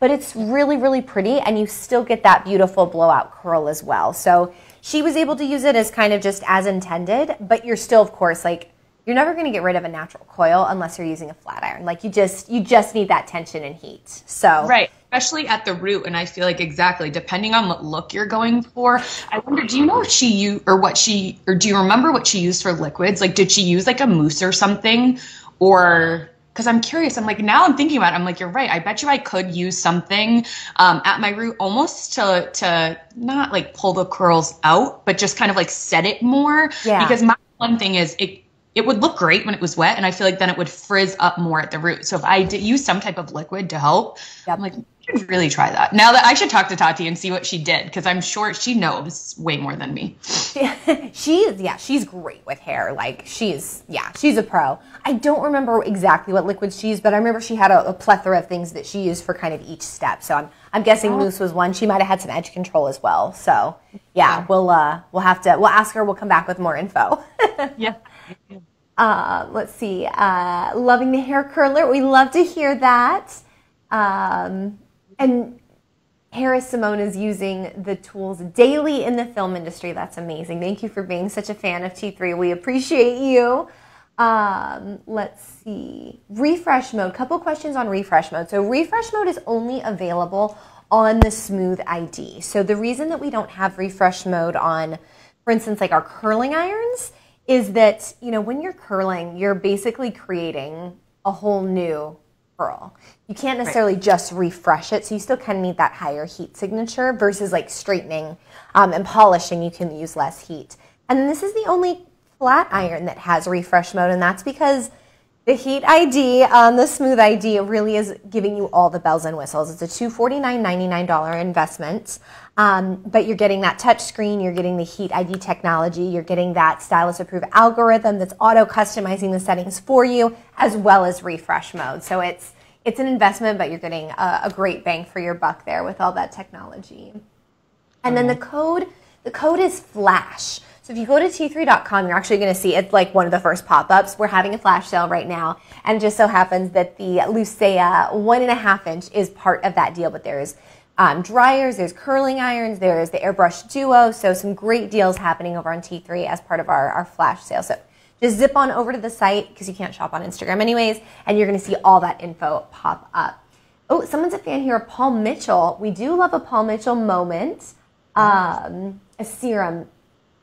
but it's really, really pretty, and you still get that beautiful blowout curl as well. So she was able to use it as kind of just as intended, but you're still, of course, like, you're never going to get rid of a natural coil unless you're using a flat iron. Like you just need that tension and heat. So right, especially at the root. And I feel like exactly depending on what look you're going for. I wonder, do you know if she used or do you remember what she used for liquids? Like, did she use like a mousse or something? Or because I'm curious, I'm like, now I'm thinking about it, I'm like, you're right. I bet you I could use something at my root almost to not like pull the curls out, but just kind of like set it more. Yeah. Because my one thing is it would look great when it was wet, and I feel like then it would frizz up more at the root. So if I did use some type of liquid to help, I'm like, I should really try that. Now that I should talk to Tati and see what she did, because I'm sure she knows way more than me. She's great with hair. Like she's a pro. I don't remember exactly what liquids she used, but I remember she had a plethora of things that she used for kind of each step. So I'm guessing mousse was one. She might have had some edge control as well. So we'll ask her. We'll come back with more info. Yeah. Let's see. Loving the hair curler. We love to hear that. And Harris Simone is using the tools daily in the film industry. That's amazing. Thank you for being such a fan of T3. We appreciate you. Let's see. Refresh mode. Couple questions on refresh mode. So refresh mode is only available on the Smooth ID. So the reason that we don't have refresh mode on, for instance, like our curling irons, is that, when you're curling, you're basically creating a whole new curl. You can't necessarily just refresh it, so you still kind of need that higher heat signature versus like straightening and polishing, you can use less heat. And then this is the only flat iron that has refresh mode, and that's because the Heat ID on the Smooth ID really is giving you all the bells and whistles. It's a $249.99 investment, but you're getting that touch screen, you're getting the Heat ID technology, you're getting that stylist approved algorithm that's auto customizing the settings for you, as well as refresh mode. So it's an investment, but you're getting a great bang for your buck there with all that technology. And then the code is FLASH. So if you go to t3.com, you're actually going to see it's like one of the first pop-ups. We're having a flash sale right now, and it just so happens that the Lucea 1.5 inch is part of that deal. But there's dryers, there's curling irons, there's the Airbrush Duo. So some great deals happening over on T3 as part of our flash sale. So just zip on over to the site, because you can't shop on Instagram anyways, and you're going to see all that info pop up. Oh, someone's a fan here of Paul Mitchell. We do love a Paul Mitchell moment. A serum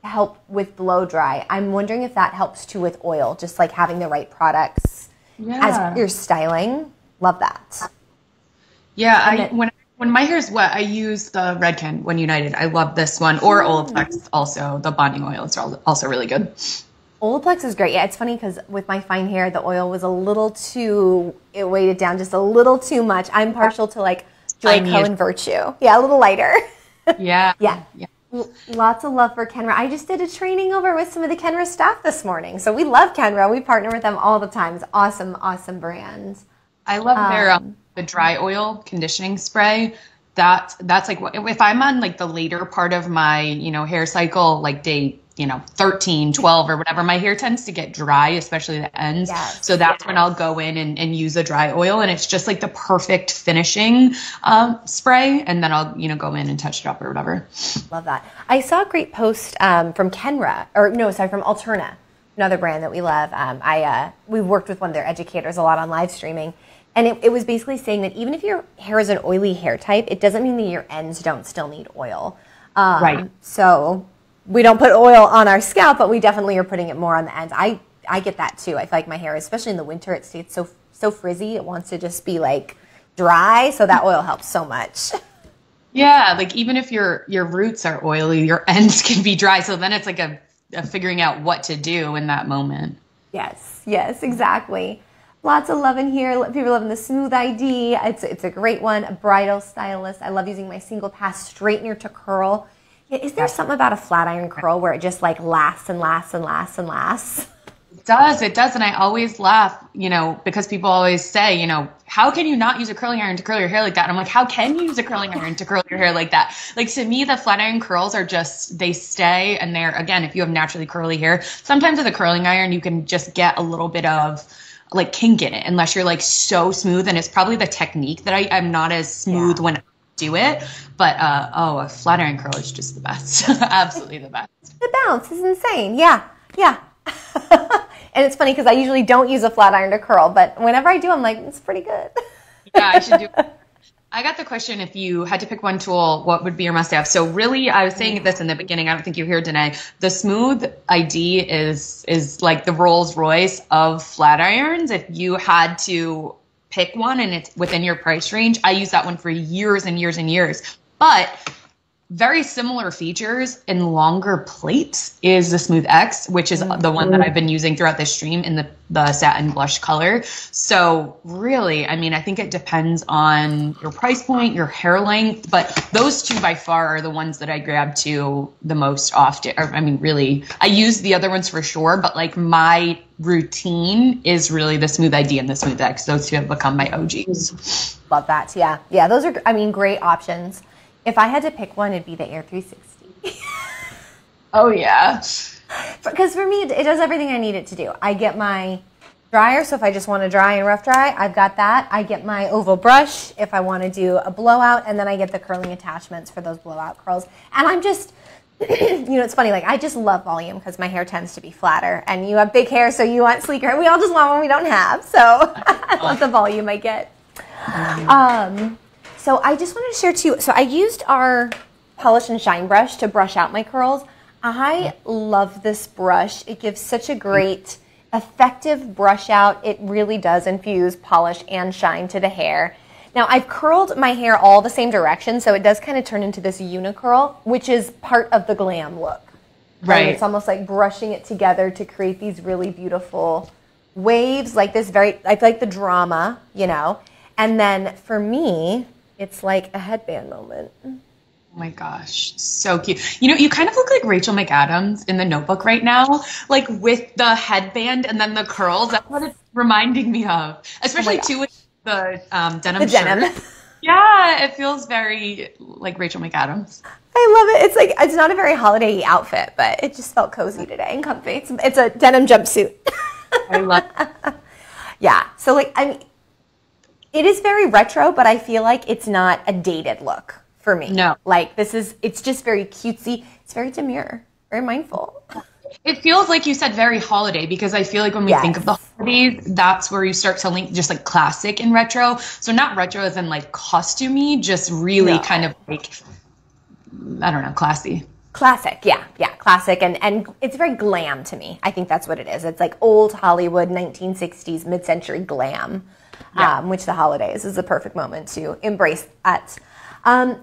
to help with blow dry. I'm wondering if that helps too with oil, just like having the right products as you're styling. Love that. Yeah, when my hair is wet, I use the Redken When United. I love this one. Or Olaplex also. The bonding oil is also really good. Olaplex is great. Yeah, it's funny because with my fine hair, the oil was a little too, it weighed it down just a little too much. I'm partial to like Joico and Virtue. Yeah, a little lighter. Yeah. Yeah. Lots of love for Kenra. I just did a training over with some of the Kenra staff this morning. So we love Kenra. We partner with them all the time. It's awesome, awesome brand. I love their the dry oil conditioning spray. That's like if I'm on like the later part of my, hair cycle, like day, 13, 12 or whatever, my hair tends to get dry, especially the ends. Yes. So that's when I'll go in and use a dry oil, and it's just like the perfect finishing spray. And then I'll, go in and touch it up or whatever. Love that. I saw a great post from Kenra, from Alterna, another brand that we love. We've worked with one of their educators a lot on live streaming. And it was basically saying that even if your hair is an oily hair type, it doesn't mean that your ends don't still need oil. Right. So we don't put oil on our scalp, but we definitely are putting it more on the ends. I get that too. I feel like my hair, especially in the winter, it stays so frizzy. It wants to just be like dry. So that oil helps so much. Yeah, like even if your roots are oily, your ends can be dry. So then it's like a figuring out what to do in that moment. Yes, exactly. Lots of love in here. People loving the Smooth ID. It's a great one. A bridal stylist. I love using my single pass straightener to curl. Yeah, is there something about a flat iron curl where it just like lasts and lasts and lasts and lasts? It does. And I always laugh, because people always say, how can you not use a curling iron to curl your hair like that? And I'm like, how can you use a curling iron to curl your hair like that? Like, to me, the flat iron curls are just, they stay. And they're, again, if you have naturally curly hair, sometimes with a curling iron, you can just get a little bit of like kink in it, unless you're like so smooth. And it's probably the technique that I'm not as smooth when I do it. But, a flat iron curl is just the best. Absolutely the best. The bounce is insane. Yeah. And it's funny because I usually don't use a flat iron to curl, but whenever I do, I'm like, it's pretty good. Yeah, I should do it. I got the question, if you had to pick one tool, what would be your must-have? So really, I was saying this in the beginning. I don't think you were here, Danae. The Smooth ID is like the Rolls Royce of flat irons. If you had to pick one and it's within your price range, I used that one for years and years and years. But very similar features and longer plates is the Smooth X, which is the one that I've been using throughout this stream in the satin blush color. So really, I think it depends on your price point, your hair length, but those two by far are the ones that I grab to the most often. Really, I use the other ones for sure, but like my routine is really the Smooth ID and the Smooth X. Those two have become my OGs. Love that. Yeah. Those are, great options. If I had to pick one, it'd be the Air 360. Oh, yeah. Because for me, it does everything I need it to do. I get my dryer, so if I just want to dry and rough dry, I've got that. I get my oval brush if I want to do a blowout, and then I get the curling attachments for those blowout curls. And I'm just, it's funny, like I just love volume because my hair tends to be flatter, and you have big hair, so you want sleeker, and we all just want what we don't have. So I love the volume I get. So I just wanted to share too, so I used our Polish and Shine brush to brush out my curls. I love this brush. It gives such a great, effective brush out. It really does infuse polish and shine to the hair. Now I've curled my hair all the same direction, so it does kind of turn into this unicurl, which is part of the glam look. Right. It's almost like brushing it together to create these really beautiful waves, like this I like the drama, And then for me, it's like a headband moment. Oh my gosh, so cute. You kind of look like Rachel McAdams in The Notebook right now, like with the headband and then the curls. That's what it's reminding me of, especially too with the denim shirt. Yeah, it feels very like Rachel McAdams. I love it. It's like, it's not a very holiday outfit, but it just felt cozy today and comfy. It's a denim jumpsuit. I love it. Yeah, so it is very retro, but I feel like it's not a dated look for me. No. Like it's just very cutesy. It's very demure, very mindful. It feels like you said very holiday because I feel like when we think of the Yes. holidays, that's where you start to link just like classic and retro. So not retro as in like costumey, just really kind No. of like, I don't know, classy. Classic, yeah, classic, and it's very glam to me. I think that's what it is. It's like old Hollywood, 1960s, mid-century glam, Yeah. which the holidays is the perfect moment to embrace that.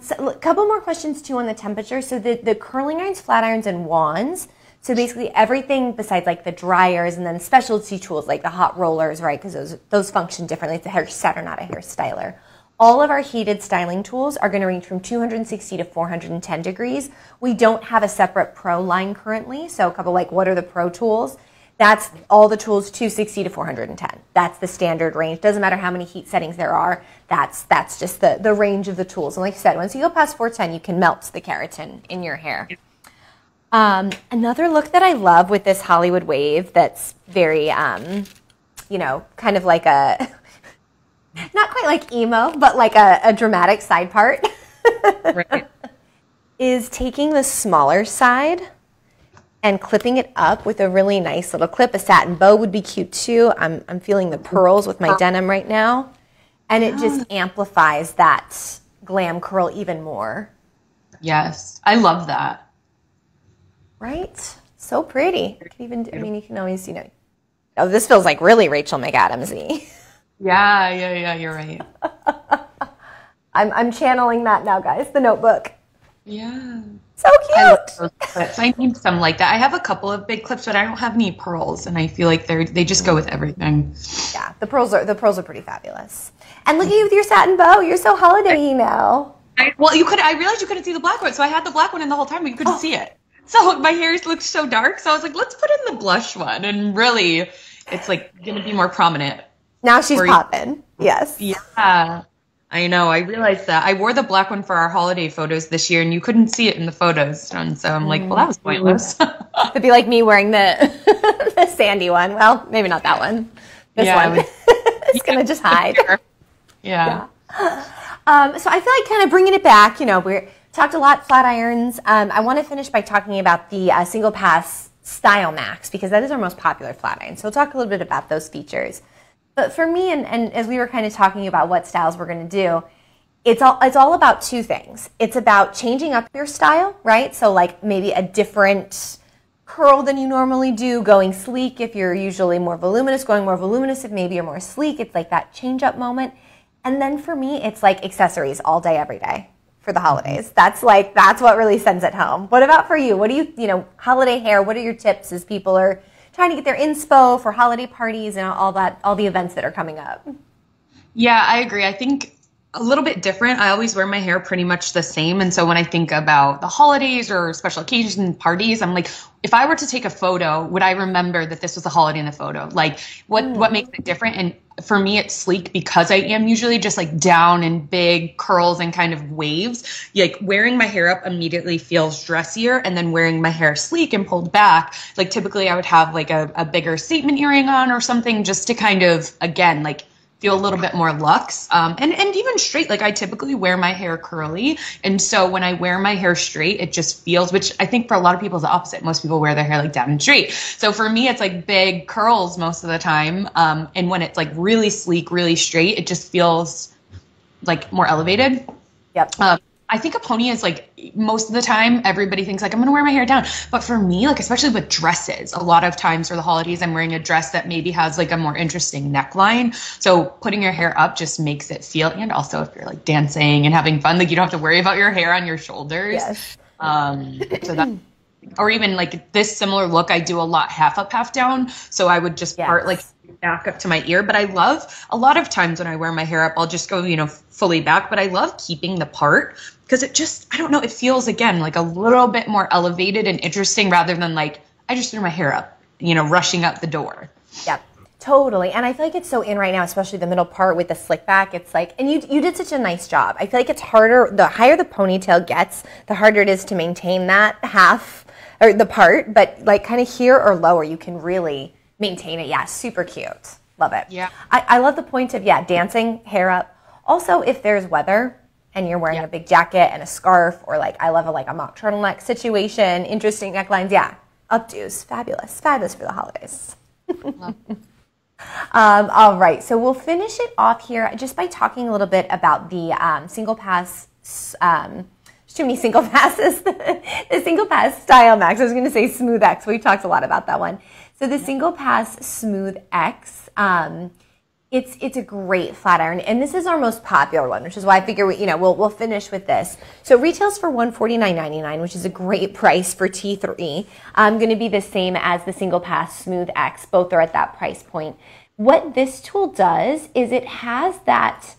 So a couple more questions too on the temperature. So the curling irons, flat irons, and wands. So basically everything besides like the dryers and then specialty tools like the hot rollers, right? Because those function differently. It's a hair setter, not a hair styler. All of our heated styling tools are going to range from 260 to 410 degrees. We don't have a separate pro line currently. So a couple like, what are the pro tools? That's all the tools 260 to 410. That's the standard range. Doesn't matter how many heat settings there are. That's just the range of the tools. And like I said, once you go past 410, you can melt the keratin in your hair. Another look that I love with this Hollywood wave that's very, kind of like a, not quite like emo, but like a dramatic side part, Right. is taking the smaller side and clipping it up with a really nice little clip. A satin bow would be cute too. I'm feeling the pearls with my denim right now. And it just amplifies that glam curl even more. Yes. I love that. Right? So pretty. You can even, I mean, you can always, oh, this feels like really Rachel McAdams-y. Yeah, you're right. I'm channeling that now, guys. The Notebook. Yeah. So I love cute. those clips. I need some like that. I have a couple of big clips, but I don't have any pearls, and I feel like they just go with everything. Yeah, the pearls are pretty fabulous. And look at you with your satin bow. You're so holiday-y now. I realized you couldn't see the black one, so I had the black one in the whole time, but you couldn't see it. So my hair looked so dark, so I was like, let's put in the blush one, and really, it's like going to be more prominent. Now she's popping. Yes. Yeah, I know. I realized that. I wore the black one for our holiday photos this year, and you couldn't see it in the photos, and so I'm like, well, that was pointless. It'd be like me wearing the the sandy one. Well, maybe not that one. This one. It's going to just hide. Yeah. So I feel like kind of bringing it back, we talked a lot flat irons. I want to finish by talking about the single pass Style Max because that is our most popular flat iron. So we'll talk a little bit about those features. But for me, and as we were kind of talking about what styles we're going to do, it's all about two things. It's about changing up your style, right? So like maybe a different curl than you normally do, going sleek if you're usually more voluminous, going more voluminous if maybe you're more sleek. It's like that change up moment. And then for me, it's like accessories all day, every day for the holidays. That's what really sends it home. What about for you? What do you holiday hair, what are your tips as people are trying to get their inspo for holiday parties and all the events that are coming up? Yeah, I agree. I think a little bit different. I always wear my hair pretty much the same. And so when I think about the holidays or special occasions and parties, I'm like, if I were to take a photo, would I remember that this was a holiday in the photo? Like what makes it different? And for me, it's sleek because I am usually just like down in big curls and kind of waves. Like wearing my hair up immediately feels dressier, and then wearing my hair sleek and pulled back, like typically I would have like a bigger statement earring on or something just to kind of, again, like feel a little bit more luxe. And even straight, like I typically wear my hair curly. And so when I wear my hair straight, it just feels, which I think for a lot of people is the opposite. Most people wear their hair like down and straight. So for me, it's like big curls most of the time. And when it's like really sleek, really straight, it just feels like more elevated. Yep. I think a pony is like most of the time everybody thinks like I'm gonna wear my hair down, but for me, like especially with dresses, a lot of times for the holidays I'm wearing a dress that maybe has like a more interesting neckline, so putting your hair up just makes it feel, and also if you're like dancing and having fun, like you don't have to worry about your hair on your shoulders. Yes. So that, or even like this similar look I do a lot half up half down, so I would just part like back up to my ear. But I love a lot of times when I wear my hair up, I'll just go fully back, but I love keeping the part because it just, I don't know, it feels again like a little bit more elevated and interesting rather than like I just threw my hair up, rushing out the door. Yep. Totally. And I feel like it's so in right now, especially the middle part with the slick back. It's like, and you did such a nice job. I feel like it's harder, the higher the ponytail gets, the harder it is to maintain that half or the part, but like kind of here or lower, you can really maintain it. Yeah, super cute. Love it. Yeah. I love the point of, dancing, hair up. Also, if there's weather and you're wearing a big jacket and a scarf, or like I love a mock turtleneck situation, interesting necklines. Yeah, Updos. Fabulous. Fabulous for the holidays. All right. So we'll finish it off here just by talking a little bit about the single pass. There's too many single passes. The single pass Style Max. I was going to say Smooth X. We talked a lot about that one. So the single pass Smooth X, it's a great flat iron, and this is our most popular one, which is why I figure we'll finish with this. So it retails for $149.99, which is a great price for T3. Going to be the same as the single pass Smooth X. Both are at that price point. What this tool does is it has that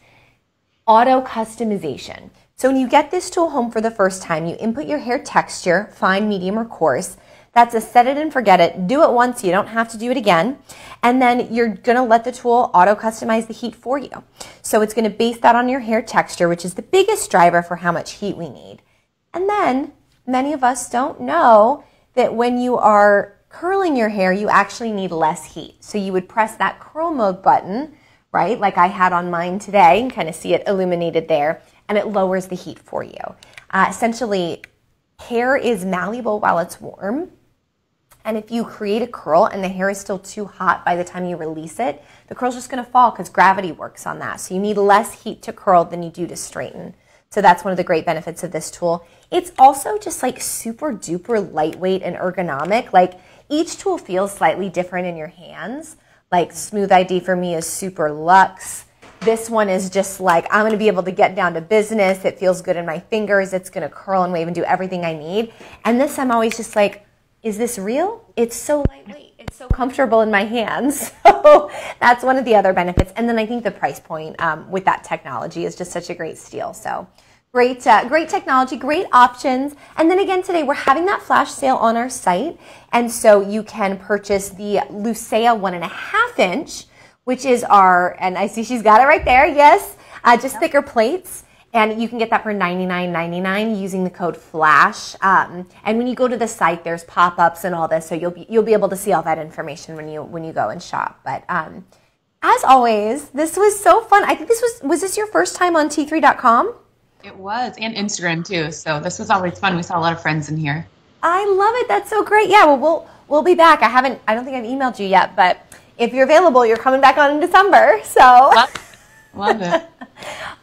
auto customization. So when you get this tool home for the first time, you input your hair texture, fine, medium, or coarse. That's a set it and forget it. Do it once, you don't have to do it again. And then you're going to let the tool auto customize the heat for you. So it's going to base that on your hair texture, which is the biggest driver for how much heat we need. And then many of us don't know that when you are curling your hair, you actually need less heat. So you would press that curl mode button, right, like I had on mine today, and kind of see it illuminated there, and it lowers the heat for you. Essentially, hair is malleable while it's warm. And if you create a curl and the hair is still too hot by the time you release it, the curl's just going to fall because gravity works on that. So you need less heat to curl than you do to straighten. So that's one of the great benefits of this tool. It's also just like super duper lightweight and ergonomic. Like each tool feels slightly different in your hands. Like Smooth ID for me is super luxe. This one is just like, I'm going to be able to get down to business. It feels good in my fingers. It's going to curl and wave and do everything I need. And this I'm always just like, is this real? It's so lightweight. It's so comfortable in my hands. So that's one of the other benefits. And then I think the price point with that technology is just such a great steal. So great technology, great options. And then again today, we're having that flash sale on our site. And so you can purchase the Lucea 1.5 inch, which is and I see she's got it right there, yes, just thicker plates. And you can get that for $99.99 using the code FLASH. And when you go to the site, there's pop-ups and all this, so you'll be able to see all that information when you go and shop. But as always, this was so fun. I think was this your first time on T3.com? It was, and Instagram too. So this was always fun. We saw a lot of friends in here. I love it. That's so great. Yeah, well, we'll be back. I don't think I've emailed you yet, but if you're available, you're coming back on in December. So. Love it.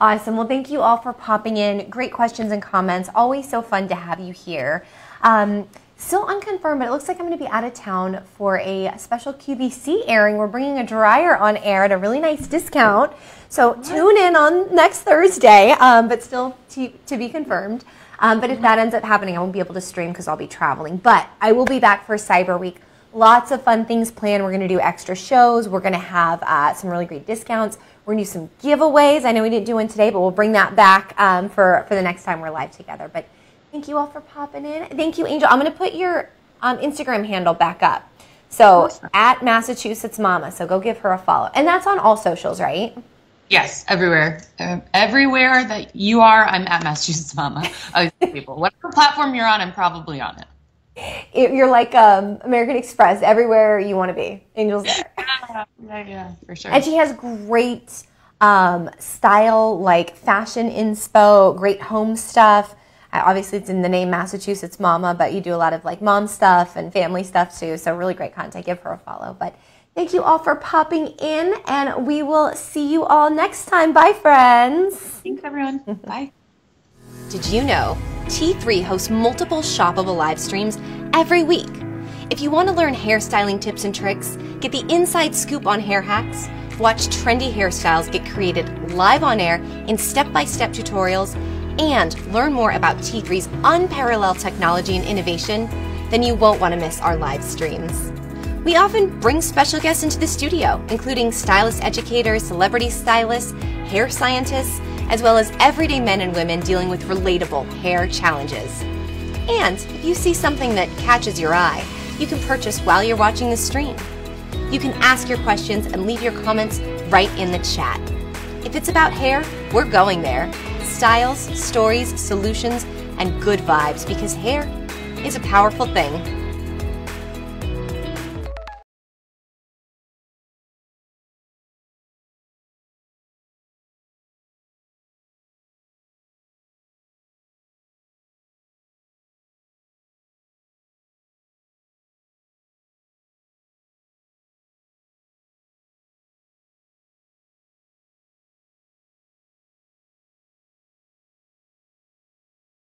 Awesome. Well, thank you all for popping in. Great questions and comments. Always so fun to have you here. Still unconfirmed, but it looks like I'm going to be out of town for a special QVC airing. We're bringing a dryer on air at a really nice discount. So tune in on next Thursday, but still to be confirmed. But if that ends up happening, I won't be able to stream because I'll be traveling. But I will be back for Cyber Week. Lots of fun things planned. We're going to do extra shows. We're going to have some really great discounts. We're going to do some giveaways. I know we didn't do one today, but we'll bring that back for the next time we're live together. But thank you all for popping in. Thank you, Angel. I'm going to put your Instagram handle back up. So at Massachusetts Mama. So go give her a follow. And that's on all socials, right? Yes, everywhere. Everywhere that you are, I'm at Massachusetts Mama. People, whatever platform you're on, I'm probably on it. You're like American Express, everywhere you want to be. Angel's there. Yeah, for sure. And she has great style, like fashion inspo, great home stuff. Obviously, it's in the name Massachusetts Mama, but you do a lot of like mom stuff and family stuff too. So really great content. Give her a follow. But thank you all for popping in, and we will see you all next time. Bye, friends. Thanks, everyone. Bye. Did you know T3 hosts multiple shoppable live streams every week? If you want to learn hairstyling tips and tricks, get the inside scoop on hair hacks, watch trendy hairstyles get created live on air in step-by-step tutorials, and learn more about T3's unparalleled technology and innovation, then you won't want to miss our live streams. We often bring special guests into the studio, including stylist educators, celebrity stylists, hair scientists, as well as everyday men and women dealing with relatable hair challenges. And if you see something that catches your eye, you can purchase while you're watching the stream. You can ask your questions and leave your comments right in the chat. If it's about hair, we're going there. Styles, stories, solutions, and good vibes, because hair is a powerful thing.